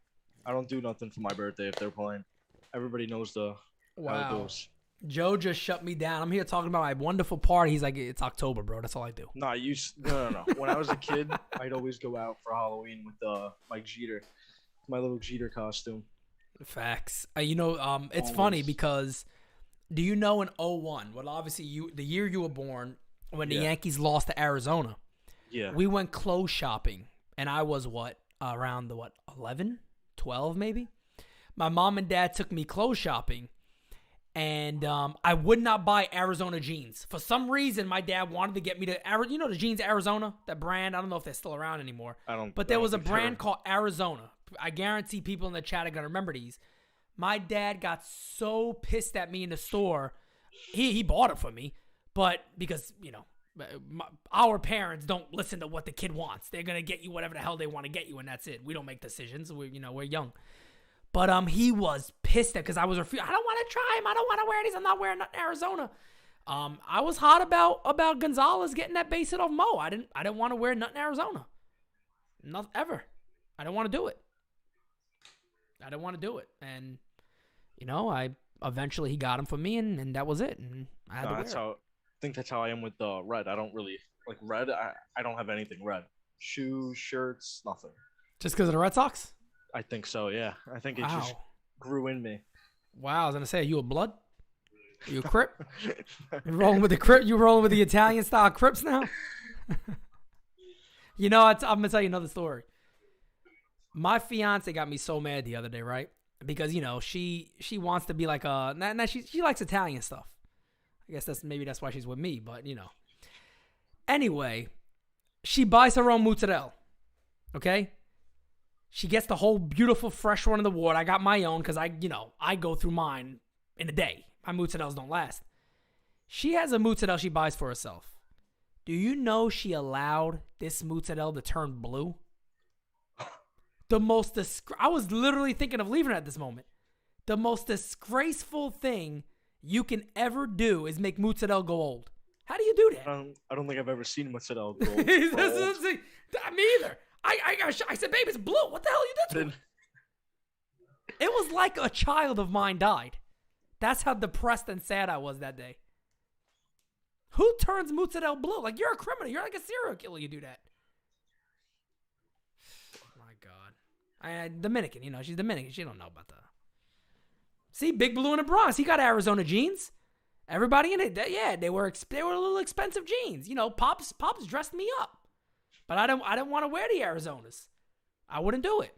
I don't do nothing for my birthday if they're playing. Everybody knows how it goes. Joe just shut me down. I'm here talking about my wonderful party. He's like, it's October, bro. That's all I do. No. When I was a kid, I'd always go out for Halloween with Mike Jeter, my little Jeter costume. Facts. It's funny because do you know in 2001, well, obviously the year you were born, when the Yankees lost to Arizona, we went clothes shopping, and I was around 11, 12 maybe? My mom and dad took me clothes shopping, and I would not buy Arizona jeans. For some reason, my dad wanted to get me to the jeans Arizona, that brand. I don't know if they're still around anymore. But there was a brand called Arizona. I guarantee people in the chat are going to remember these. My dad got so pissed at me in the store. He bought it for me, but because, our parents don't listen to what the kid wants. They're going to get you whatever the hell they want to get you, and that's it. We don't make decisions. We're young. But he was pissed at because I was refusing. I don't want to try him. I don't want to wear these. I'm not wearing nothing Arizona. I was hot about Gonzalez getting that base hit off Mo. I didn't want to wear nothing Arizona. Not ever. I didn't want to do it. And I eventually he got him for me, and that was it. And I had to wear it. I think that's how I am with red. I don't really like red. I don't have anything red. Shoes, shirts, nothing. Just because of the Red Sox? I think so, yeah. I think it just grew in me. Wow, I was going to say, are you a blood? Are you a Crip? You rolling with the Crip? You rolling with the Italian-style Crips now? I'm going to tell you another story. My fiance got me so mad the other day, right? Because, she wants to be like she likes Italian stuff. I guess that's why she's with me, but Anyway, she buys her own mozzarella. Okay? She gets the whole beautiful fresh one in the ward. I got my own because I go through mine in a day. My mozzarellas don't last. She has a mozzarella she buys for herself. Do you know she allowed this mozzarella to turn blue? I was literally thinking of leaving her at this moment. The most disgraceful thing you can ever do is make mozzarella go old. How do you do that? I don't think I've ever seen mozzarella go old. Me either. I said, babe, it's blue. What the hell you did to it? It was like a child of mine died. That's how depressed and sad I was that day. Who turns mozzarella blue? Like, you're a criminal. You're like a serial killer. You do that. Oh, my God. Dominican, she's Dominican. She don't know about that. See, Big Blue in the Bronx. He got Arizona jeans. Everybody in it, they were a little expensive jeans. Pops dressed me up. But I didn't want to wear the Arizonas. I wouldn't do it.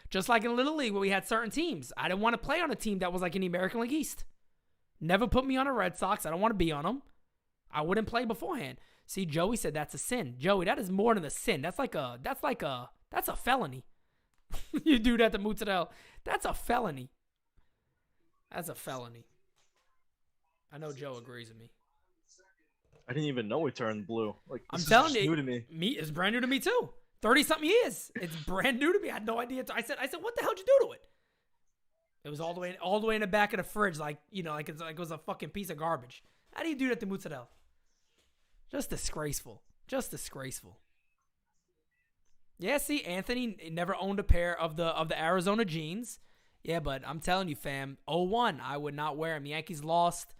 Just like in Little League where we had certain teams. I didn't want to play on a team that was like in the American League East. Never put me on a Red Sox. I don't want to be on them. I wouldn't play beforehand. See, Joey said that's a sin. Joey, that is more than a sin. That's a felony. You do that to mozzarella. That's a felony. I know Joe agrees with me. I didn't even know it turned blue. Like, I'm telling you, new to me. It's brand new to me too. 30-something years. It's brand new to me. I had no idea. I said, what the hell did you do to it? It was all the way in the back of the fridge, like it was a fucking piece of garbage. How do you do that to mozzarella? Just disgraceful. Yeah, see, Anthony never owned a pair of the Arizona jeans. Yeah, but I'm telling you, fam, 0-1, I would not wear them. Yankees lost.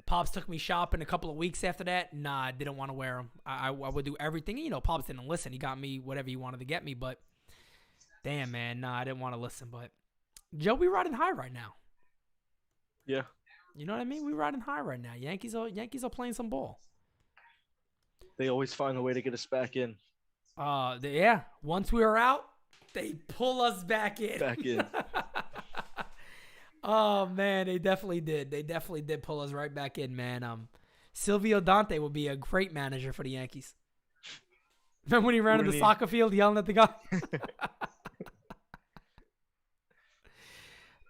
Pops took me shopping a couple of weeks after that. Nah, I didn't want to wear them. I would do everything. Pops didn't listen. He got me whatever he wanted to get me, but damn, man, nah, I didn't want to listen. But Joe, we riding high right now. Yeah. You know what I mean? We riding high right now. Yankees are playing some ball. They always find a way to get us back in. Yeah. Once we were out, they pull us back in. Oh, man, they definitely did. They definitely did pull us right back in, man. Silvio Dante would be a great manager for the Yankees. Remember when he ran in the soccer field yelling at the guy?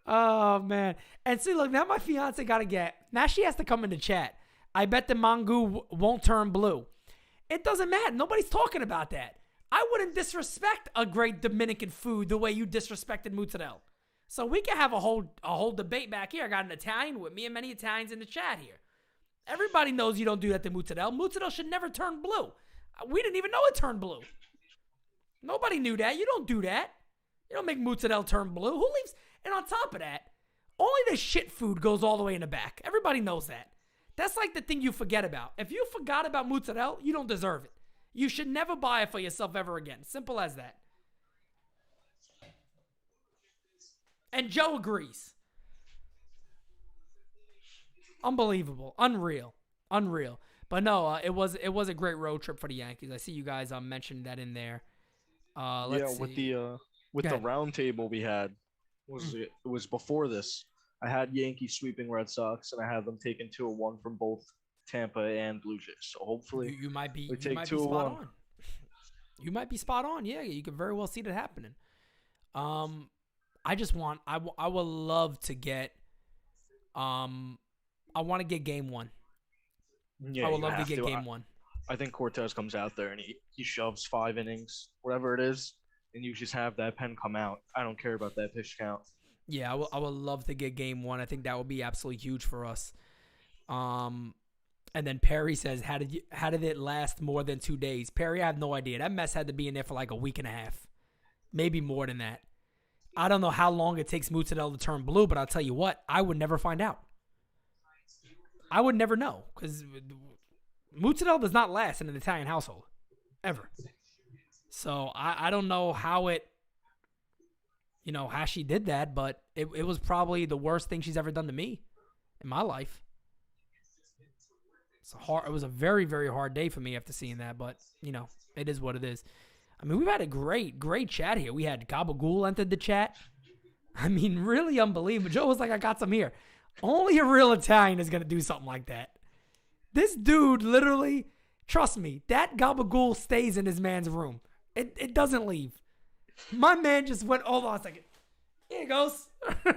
Oh, man. And see, look, now my fiance got to get. Now she has to come into chat. I bet the mango won't turn blue. It doesn't matter. Nobody's talking about that. I wouldn't disrespect a great Dominican food the way you disrespected mozzarella. So we can have a whole debate back here. I got an Italian with me and many Italians in the chat here. Everybody knows you don't do that to mozzarella. Mozzarella should never turn blue. We didn't even know it turned blue. Nobody knew that. You don't do that. You don't make mozzarella turn blue. Who leaves? And on top of that, only the shit food goes all the way in the back. Everybody knows that. That's like the thing you forget about. If you forgot about mozzarella, you don't deserve it. You should never buy it for yourself ever again. Simple as that. And Joe agrees. Unbelievable. Unreal. But no, it was a great road trip for the Yankees. I see you guys mentioned that in there. Let's see. with the round table we had, it was before this. I had Yankees sweeping Red Sox, and I had them taking 2-1 from both Tampa and Blue Jays. So hopefully you might be spot on. You might be spot on. Yeah, you could very well see that happening. I would love to get. I want to get game one. Yeah, I would love to get game one. I think Cortez comes out there and he shoves 5 innings, whatever it is, and you just have that pen come out. I don't care about that pitch count. Yeah, I would love to get game one. I think that would be absolutely huge for us. And then Perry says, how did it last more than 2 days? Perry, I have no idea. That mess had to be in there for like a week and a half. Maybe more than that. I don't know how long it takes mozzarella to turn blue, but I'll tell you what, I would never find out. I would never know because mozzarella does not last in an Italian household. Ever. So I don't know how how she did that, but it was probably the worst thing she's ever done to me in my life. It was a very, very hard day for me after seeing that, but, it is what it is. I mean, we've had a great, great chat here. We had Gabagool entered the chat. I mean, really unbelievable. Joe was like, I got some here. Only a real Italian is going to do something like that. This dude literally, trust me, that gabagool stays in his man's room. It doesn't leave. My man just went, hold on a second. Here it goes.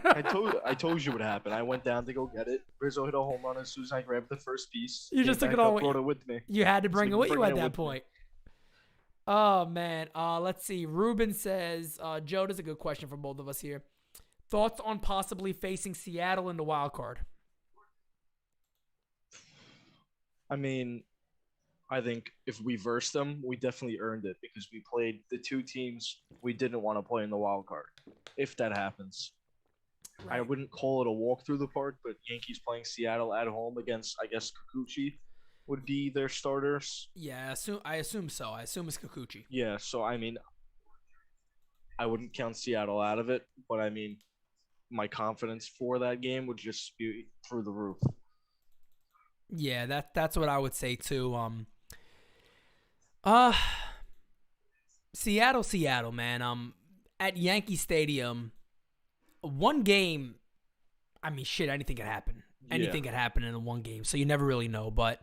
I told you what happened. I went down to go get it. Rizzo hit a home run as soon as I grabbed the first piece. You just took it all. Brought it with me. You had to bring it with you at that point. Oh man. Let's see. Ruben says, Joe, this is a good question for both of us here. Thoughts on possibly facing Seattle in the wild card? I mean, I think if we versed them, we definitely earned it because we played the two teams we didn't want to play in the wild card. If that happens, right. I wouldn't call it a walk through the park, but Yankees playing Seattle at home against, I guess, Kikuchi would be their starters. Yeah, I assume so. I assume it's Kikuchi. Yeah, so I mean, I wouldn't count Seattle out of it, but I mean, my confidence for that game would just be through the roof. Yeah, that's what I would say too. Seattle, man. At Yankee Stadium, one game. I mean, shit, anything could happen. Anything could happen in one game, so you never really know. But,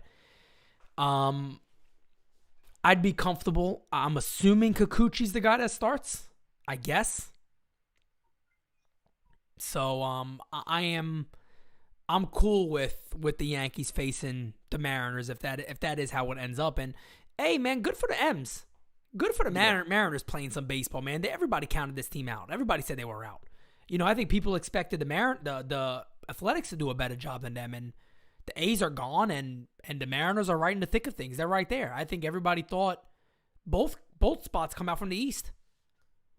I'd be comfortable. I'm assuming Kikuchi's the guy that starts. I guess. So, I'm cool with the Yankees facing the Mariners if that is how it ends up. And hey, man, good for the M's. Good for the Mariners playing some baseball, man. Everybody counted this team out. Everybody said they were out. I think people expected the Athletics to do a better job than them, and the A's are gone, and the Mariners are right in the thick of things. They're right there. I think everybody thought both spots come out from the East.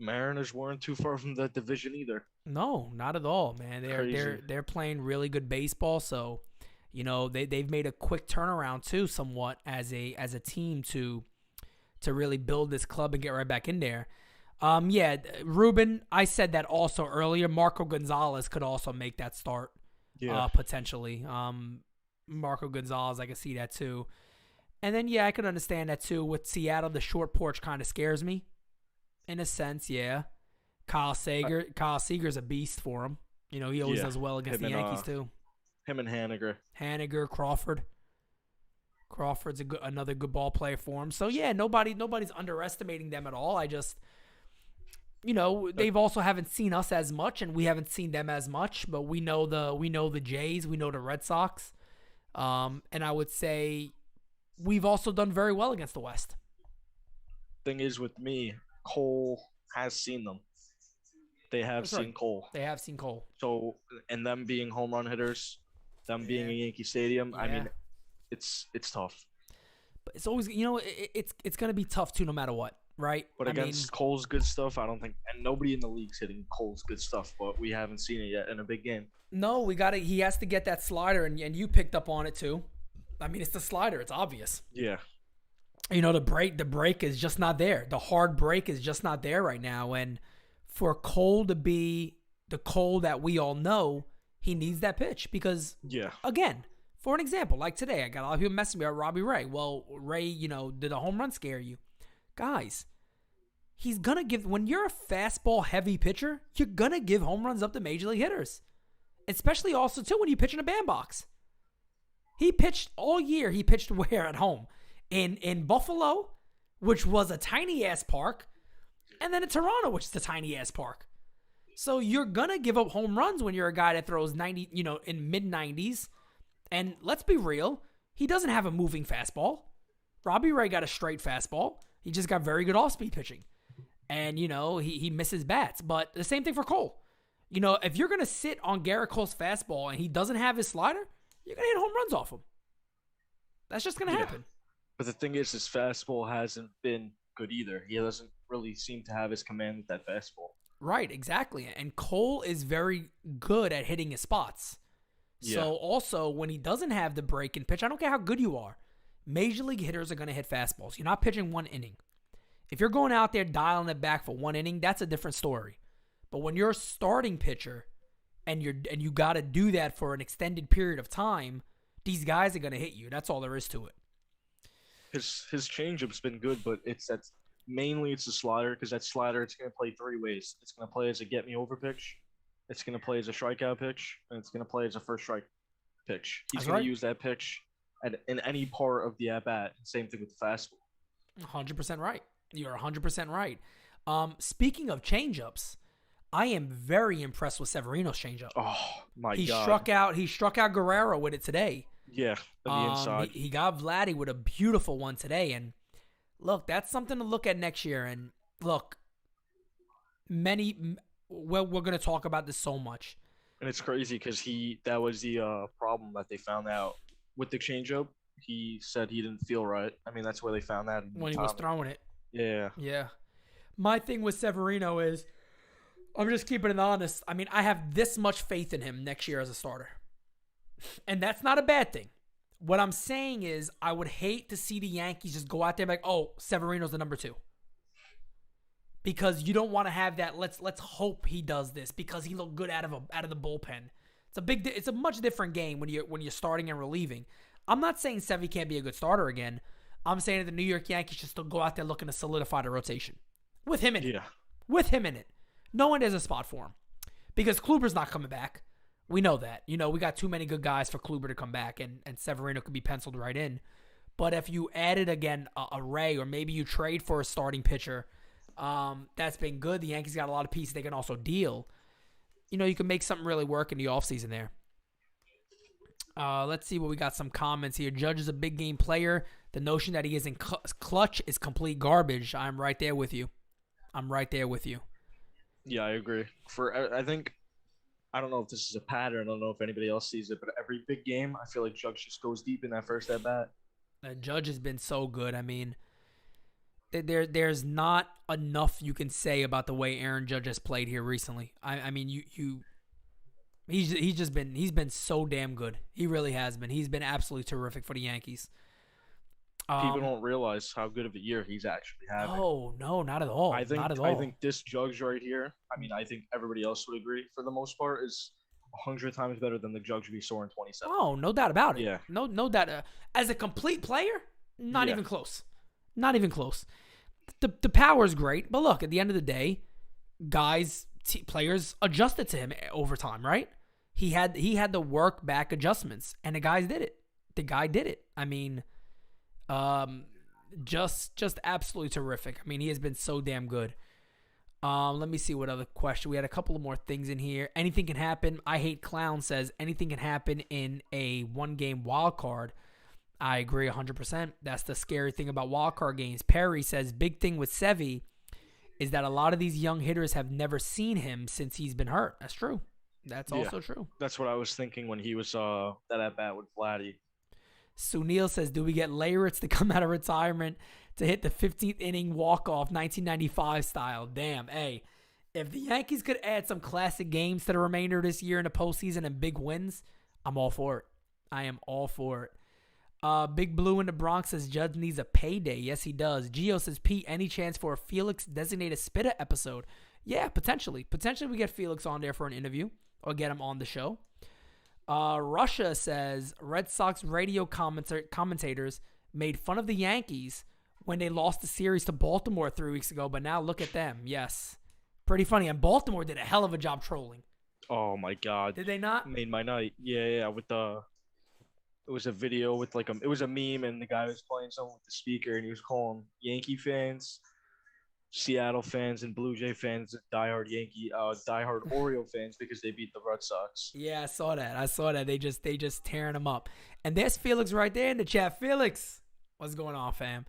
Mariners weren't too far from the division either. No, not at all, man. They're playing really good baseball. So, they've made a quick turnaround too, somewhat as a team to really build this club and get right back in there. Ruben, I said that also earlier. Marco Gonzalez could also make that start, potentially. Marco Gonzalez, I can see that too. And then, I could understand that too. With Seattle, the short porch kind of scares me, in a sense. Yeah, Kyle Seager's a beast for him. He always does well against the Yankees too. Him and Haniger, Crawford. Crawford's another good ball player for him. So nobody's underestimating them at all. I just, they've also haven't seen us as much, and we haven't seen them as much. But we know the Jays, we know the Red Sox, and I would say we've also done very well against the West. Thing is, with me, Cole has seen them. They have seen Cole. They have seen Cole. So, and them being home run hitters, them being in Yankee Stadium, I mean, it's tough. But it's always, it's going to be tough too, no matter what, right? But against Cole's good stuff, I don't think, and nobody in the league's hitting Cole's good stuff, but we haven't seen it yet in a big game. No, he has to get that slider, and you picked up on it too. I mean, it's the slider. It's obvious. Yeah. The break is just not there. The hard break is just not there right now. And for Cole to be the Cole that we all know, he needs that pitch because, again, for an example, like today, I got a lot of people messaging me about Robbie Ray. Well, Ray, did a home run scare you? Guys, he's going to give – when you're a fastball-heavy pitcher, you're going to give home runs up to major league hitters, especially also, too, when you pitch in a bandbox. He pitched all year. He pitched where at home? In Buffalo, which was a tiny-ass park, and then in Toronto, which is a tiny-ass park. So you're going to give up home runs when you're a guy that throws 90, in mid-90s. And let's be real, he doesn't have a moving fastball. Robbie Ray got a straight fastball. He just got very good off-speed pitching. And, he misses bats. But the same thing for Cole. If you're going to sit on Garrett Cole's fastball and he doesn't have his slider, you're going to hit home runs off him. That's just going to happen. But the thing is, his fastball hasn't been good either. He doesn't really seem to have his command with that fastball. Right, exactly. And Cole is very good at hitting his spots. Yeah. So also, when he doesn't have the break and pitch, I don't care how good you are, major league hitters are going to hit fastballs. You're not pitching one inning. If you're going out there dialing it back for one inning, that's a different story. But when you're a starting pitcher and you got to do that for an extended period of time, these guys are going to hit you. That's all there is to it. His changeup's been good, but mainly it's a slider because that slider, it's going to play three ways. It's going to play as a get me over pitch. It's going to play as a strikeout pitch, and it's going to play as a first strike pitch. He's That's going right. to use that pitch in any part of the at-bat. Same thing with the fastball. 100% right. You're 100% right. Speaking of changeups, I am very impressed with Severino's changeup. Oh, my He God. struck out Guerrero with it today. Yeah, on the inside. He got Vladdy with a beautiful one today. And look, that's something to look at next year. And look, we're going to talk about this so much. And it's crazy because that was the problem that they found out with the changeup. He said he didn't feel right. I mean, that's where they found that When he was throwing it. Yeah. Yeah. My thing with Severino is, I'm just keeping it honest. I mean, I have this much faith in him next year as a starter. And that's not a bad thing. What I'm saying is, I would hate to see the Yankees just go out there and be like, oh, Severino's the number 2. Because you don't want to have that, let's hope he does this because he looked good out of the bullpen. It's a much different game when you're starting and relieving. I'm not saying Sevy can't be a good starter again. I'm saying that the New York Yankees should still go out there looking to solidify the rotation. With him in it. Yeah. With him in it. No one has a spot for him. Because Kluber's not coming back. We know that. We got too many good guys for Kluber to come back, and Severino could be penciled right in. But if you added, again, a Ray, or maybe you trade for a starting pitcher, that's been good. The Yankees got a lot of pieces they can also deal. You can make something really work in the offseason there. Let's see what we got. Some comments here. Judge is a big game player. The notion that he isn't clutch is complete garbage. I'm right there with you. Yeah, I agree. I don't know if this is a pattern. I don't know if anybody else sees it, but every big game, I feel like Judge just goes deep in that first at bat. Judge has been so good. I mean, there's not enough you can say about the way Aaron Judge has played here recently. I mean, he's been so damn good. He really has been. He's been absolutely terrific for the Yankees. People don't realize how good of a year he's actually having. No, not at all. I not at all. think this Judge right here, I mean, I think everybody else would agree for the most part, is 100 times better than the Judge we saw in 27. Oh, no doubt about it. Yeah. No doubt. As a complete player, not even close. Not even close. The power is great, but look, at the end of the day, players adjusted to him over time, right? He had the work back adjustments, and the guy did it. I mean, just absolutely terrific. I mean, he has been so damn good. Let me see what other question. We had a couple of more things in here. Anything can happen. I Hate Clown says anything can happen in a one-game wild card. I agree 100%. That's the scary thing about wild card games. Perry says big thing with Sevy is that a lot of these young hitters have never seen him since he's been hurt. That's true. That's also true. That's what I was thinking when he was that at bat with Vladdy. Sunil says, do we get Leyritz to come out of retirement to hit the 15th inning walk-off 1995 style? Damn. Hey, if the Yankees could add some classic games to the remainder of this year in the postseason and big wins, I'm all for it. I am all for it. Big Blue in the Bronx says Judge needs a payday. Yes, he does. Gio says, Pete, any chance for a Felix designated Spittaz episode? Yeah, potentially. Potentially we get Felix on there for an interview or get him on the show. Russia says Red Sox radio commentators made fun of the Yankees when they lost the series to Baltimore 3 weeks ago, but now look at them. Yes. Pretty funny. And Baltimore did a hell of a job trolling. Oh, my God. Did they not? Made my night. Yeah, with it was a video with it was a meme, and the guy was playing something with the speaker, and he was calling Yankee fans, Seattle fans, and Blue Jay fans diehard Oriole fans because they beat the Red Sox. Yeah, I saw that. They just tearing them up. And there's Felix right there in the chat. Felix, what's going on, fam?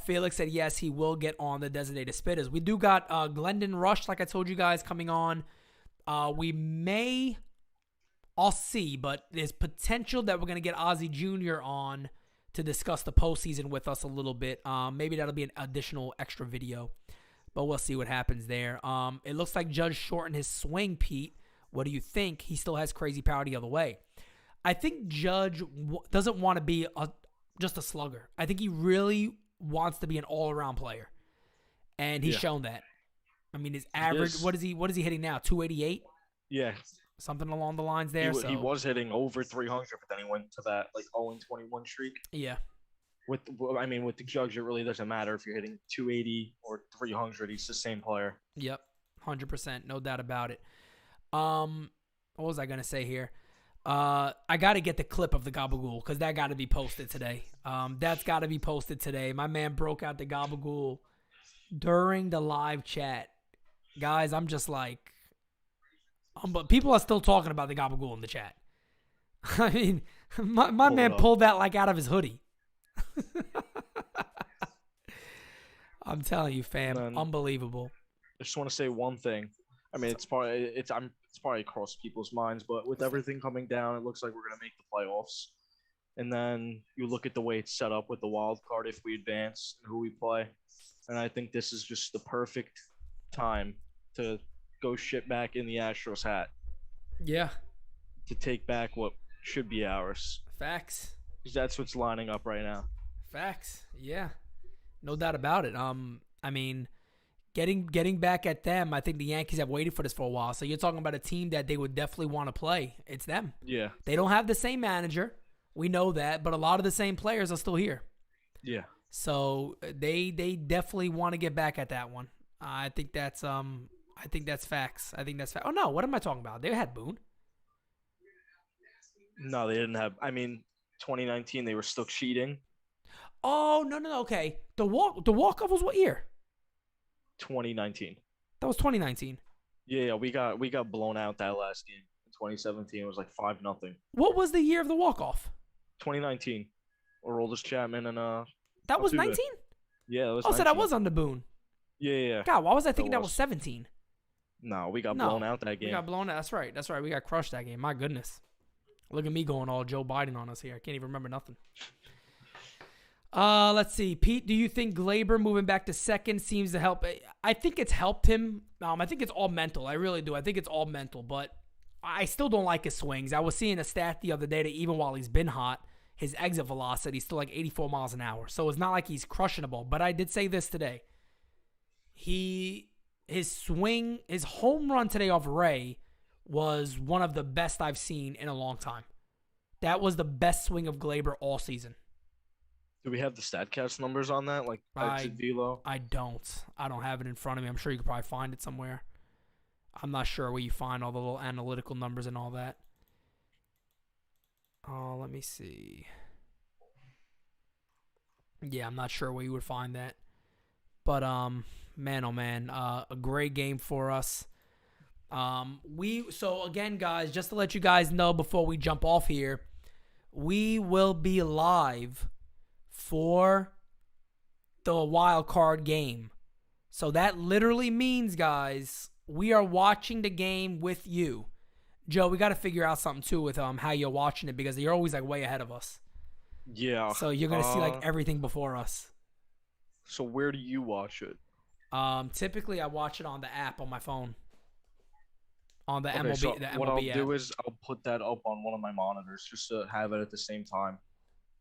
Felix said yes, he will get on the designated Spittaz. We do got Glendon Rush, like I told you guys, coming on. I'll see, but there's potential that we're going to get Ozzie Jr. on to discuss the postseason with us a little bit. Maybe that'll be an additional extra video, but we'll see what happens there. It looks like Judge shortened his swing, Pete. What do you think? He still has crazy power the other way. I think Judge doesn't want to be just a slugger. I think he really wants to be an all-around player, and he's shown that. I mean, his average, what is he hitting now? 288? Yeah. Something along the lines there. He was hitting over 300, but then he went to that 0-21 streak. Yeah. With the Judge, it really doesn't matter if you're hitting 280 or 300. He's the same player. Yep, 100%, no doubt about it. What was I gonna say here? I got to get the clip of the gabagool because that got to be posted today. That's got to be posted today. My man broke out the gabagool during the live chat. Guys, I'm just like, but people are still talking about the gabagool in the chat. I mean, my man pulled that like out of his hoodie. I'm telling you, fam, unbelievable. I just want to say one thing. I mean, it's probably across people's minds, but with everything coming down, it looks like we're gonna make the playoffs. And then you look at the way it's set up with the wild card if we advance and who we play, and I think this is just the perfect time to go shit back in the Astros hat. Yeah. To take back what should be ours. Facts. Because that's what's lining up right now. Facts. Yeah. No doubt about it. I mean, getting back at them, I think the Yankees have waited for this for a while. So you're talking about a team that they would definitely want to play. It's them. Yeah. They don't have the same manager. We know that, but a lot of the same players are still here. Yeah. So they definitely want to get back at that one. I think that's facts. Oh no, what am I talking about? They had Boone. No, they didn't have. I mean, 2019 they were still cheating. Oh no, okay. The walk-off was what year? 2019. That was 2019. Yeah, we got blown out that last game. In 2017, it was like 5-0. What was the year of the walk-off? 2019. Aroldis Chapman and That was 19? Yeah, it was. Oh, 19. So that was under Boone. Yeah. God, why was I thinking that was 17? No, we got blown out that game. We got blown out. That's right. We got crushed that game. My goodness. Look at me going all Joe Biden on us here. I can't even remember nothing. Let's see. Pete, do you think Gleyber moving back to second seems to help? I think it's helped him. I think it's all mental. I really do. I think it's all mental, but I still don't like his swings. I was seeing a stat the other day that even while he's been hot, his exit velocity is still like 84 miles an hour. So it's not like he's crushing the ball. But I did say this today. His swing, his home run today off Ray was one of the best I've seen in a long time. That was the best swing of Gleyber all season. Do we have the StatCast numbers on that? Like exit velo? I don't have it in front of me. I'm sure you could probably find it somewhere. I'm not sure where you find all the little analytical numbers and all that. Oh, let me see. Yeah, I'm not sure where you would find that. But man, oh man, a great game for us. So again, guys, just to let you guys know before we jump off here, we will be live for the wild card game. So that literally means, guys, we are watching the game with you. Joe, we got to figure out something too with how you're watching it because you're always like way ahead of us. Yeah. So you're gonna see like everything before us. So where do you watch it? Typically I watch it on the app on my phone. On the MLB. So the MLB what I'll app. do is I'll put that up on one of my monitors just to have it at the same time.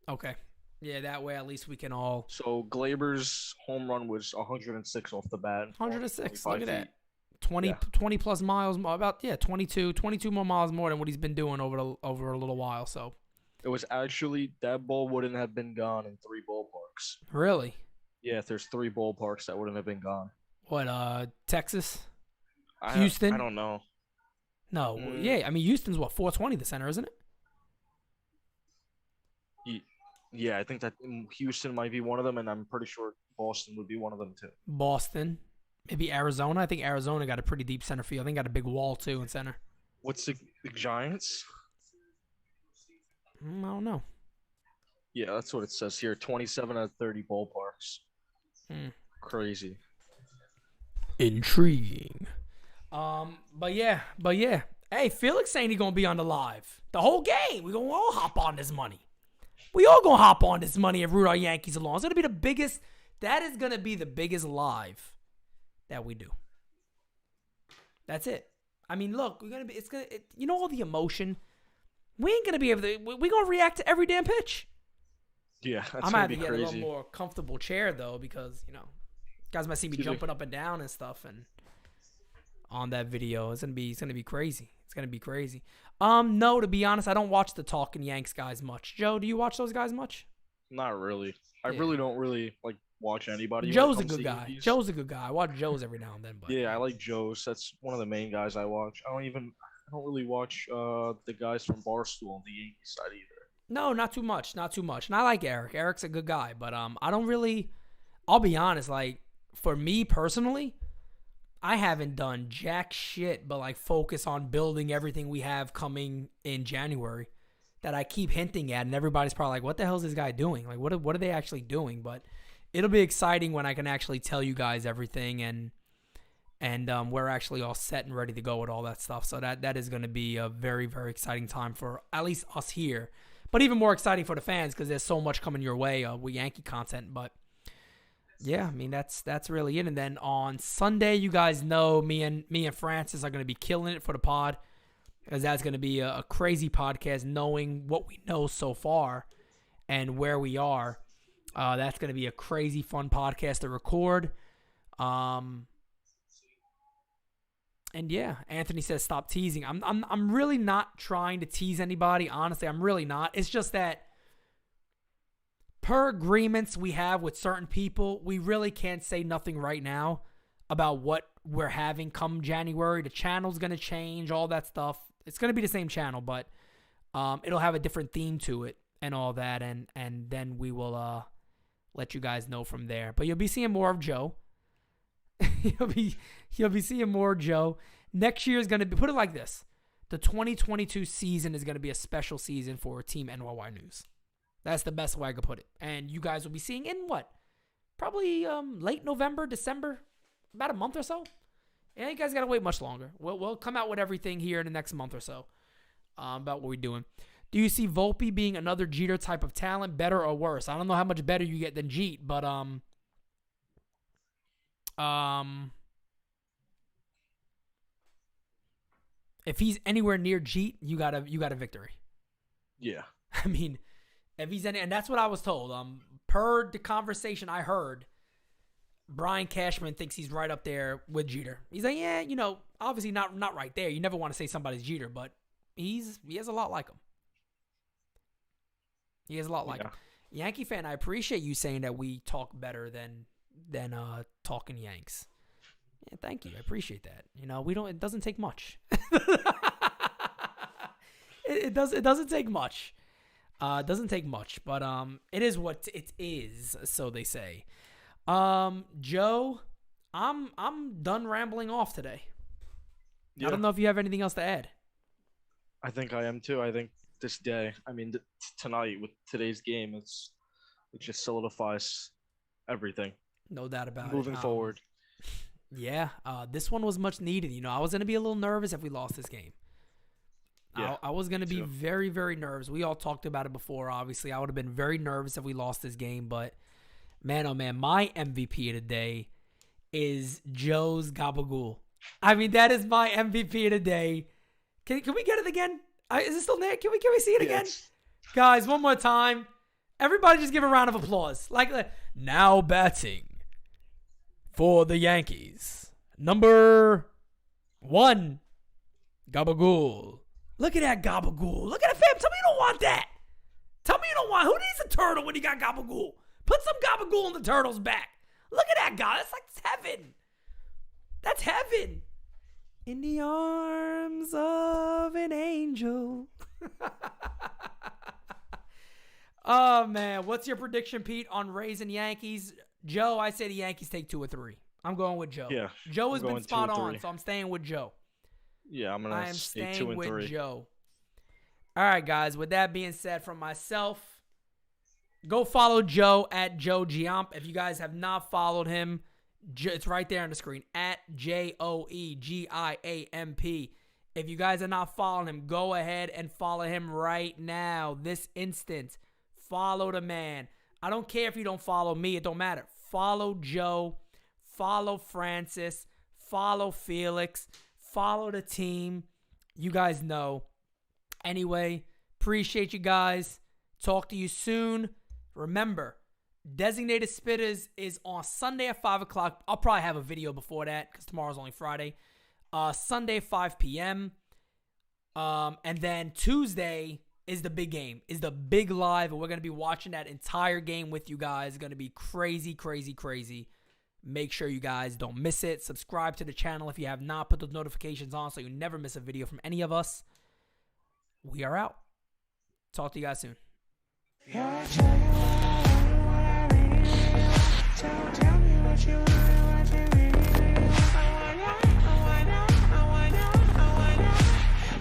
Okay. Yeah, that way at least we can all. So Gleyber's home run was 106 off the bat. 106. Look at that. 20 plus miles, about 22 more miles more than what he's been doing over a little while. So it was actually that ball wouldn't have been gone in 3 ballparks. Really? Yeah, if there's 3 ballparks that wouldn't have been gone. What? Texas, Houston? I don't know. No, yeah. I mean, Houston's what 420 the center, isn't it? Yeah, I think that Houston might be one of them, and I'm pretty sure Boston would be one of them too. Boston. Maybe Arizona. I think Arizona got a pretty deep center field. I think got a big wall, too, in center. What's the Giants? I don't know. Yeah, that's what it says here. 27 out of 30 ballparks. Crazy. Intriguing. But yeah. Hey, Felix saying he's going to be on the live. The whole game. We're going to all hop on this money. We all going to hop on this money and root our Yankees along. It's going to be the biggest. That is going to be the biggest live that we do. That's it. I mean, look, you know all the emotion. We ain't gonna be able to. We gonna react to every damn pitch. Yeah, that's I'm gonna gonna be have to crazy. get a little more comfortable chair though, because guys might see me jumping up and down and stuff, and on that video, it's gonna be crazy. It's gonna be crazy. No, to be honest, I don't watch the Talking Yanks guys much. Joe, do you watch those guys much? Not really. I really don't watch anybody. when it Joe's a comes good to guy. Yankees. Joe's a good guy. I watch Joe's every now and then. But Yeah, I like Joe's. That's one of the main guys I watch. I don't really watch the guys from Barstool on the Yankees side either. No, not too much. Not too much. And I like Eric. Eric's a good guy. But I don't really, I'll be honest, like, for me personally, I haven't done jack shit but, like, focus on building everything we have coming in January that I keep hinting at. And everybody's probably like, what the hell is this guy doing? Like, what are they actually doing? But it'll be exciting when I can actually tell you guys everything and we're actually all set and ready to go with all that stuff. So that is going to be a very, very exciting time for at least us here. But even more exciting for the fans because there's so much coming your way with Yankee content. But, yeah, I mean, that's really it. And then on Sunday, you guys know me and Francis are going to be killing it for the pod because that's going to be a crazy podcast knowing what we know so far and where we are. That's going to be a crazy fun podcast to record. And yeah, Anthony says stop teasing. I'm really not trying to tease anybody. Honestly, I'm really not. It's just that per agreements we have with certain people, we really can't say nothing right now about what we're having come January. The channel's going to change, all that stuff. It's going to be the same channel, but it'll have a different theme to it and all that. And then we will let you guys know from there. But you'll be seeing more of Joe. You'll be seeing more Joe. Next year is going to be, put it like this, the 2022 season is going to be a special season for Team NYY News. That's the best way I could put it. And you guys will be seeing in what? Probably late November, December, about a month or so. Yeah, you guys got to wait much longer. We'll come out with everything here in the next month or so about what we're doing. Do you see Volpe being another Jeter type of talent, better or worse? I don't know how much better you get than Jeet, but if he's anywhere near Jeet, you got a victory. Yeah. I mean, if he's any, and that's what I was told. Per the conversation I heard, Brian Cashman thinks he's right up there with Jeter. He's like, yeah, obviously not right there. You never want to say somebody's Jeter, but he has a lot like him. He has a lot like him. Yankee fan, I appreciate you saying that we talk better than talking Yanks. Yeah, thank you. I appreciate that. It doesn't take much. it doesn't take much. It doesn't take much, but it is what it is, so they say. Joe, I'm done rambling off today. Yeah. I don't know if you have anything else to add. I think I am too. I think this day, tonight with today's game, it just solidifies everything. No doubt about it. Moving forward. Yeah, this one was much needed. I was going to be a little nervous if we lost this game. Yeah, I was going to be very, very nervous. We all talked about it before, obviously. I would have been very nervous if we lost this game. But, man, oh, man, my MVP of the day is Joe's Gabagool. That is my MVP of the day. Can we get it again? Is it still there? Can we see it again? Guys, one more time. Everybody just give a round of applause. Now batting for the Yankees. Number 1, Gabagool. Look at that Gabagool. Look at it, fam. Tell me you don't want that. Tell me you don't want. Who needs a turtle when you got Gabagool? Put some Gabagool on the turtle's back. Look at that guy. That's heaven. That's heaven. In the arms of an angel. Oh, man. What's your prediction, Pete, on Rays and Yankees? Joe, I say the Yankees take 2 or 3. I'm going with Joe. Yeah. Joe has been spot on, so I'm staying with Joe. Yeah, I'm going to stay 2 and 3. With Joe. All right, guys. With that being said from myself, go follow Joe at Joe Giamp. If you guys have not followed him, it's right there on the screen, at JoeGiamp. If you guys are not following him, go ahead and follow him right now, this instant. Follow the man. I don't care if you don't follow me. It don't matter. Follow Joe. Follow Francis. Follow Felix. Follow the team. You guys know. Anyway, appreciate you guys. Talk to you soon. Remember, Designated Spittaz is on Sunday at 5 o'clock. I'll probably have a video before that because tomorrow's only Friday. Sunday, 5 p.m. And then Tuesday, is the big game, is the big live, and we're going to be watching that entire game with you guys. It's going to be crazy, crazy, crazy. Make sure you guys don't miss it. Subscribe to the channel if you have not. Put those notifications on so you never miss a video from any of us. We are out. Talk to you guys soon.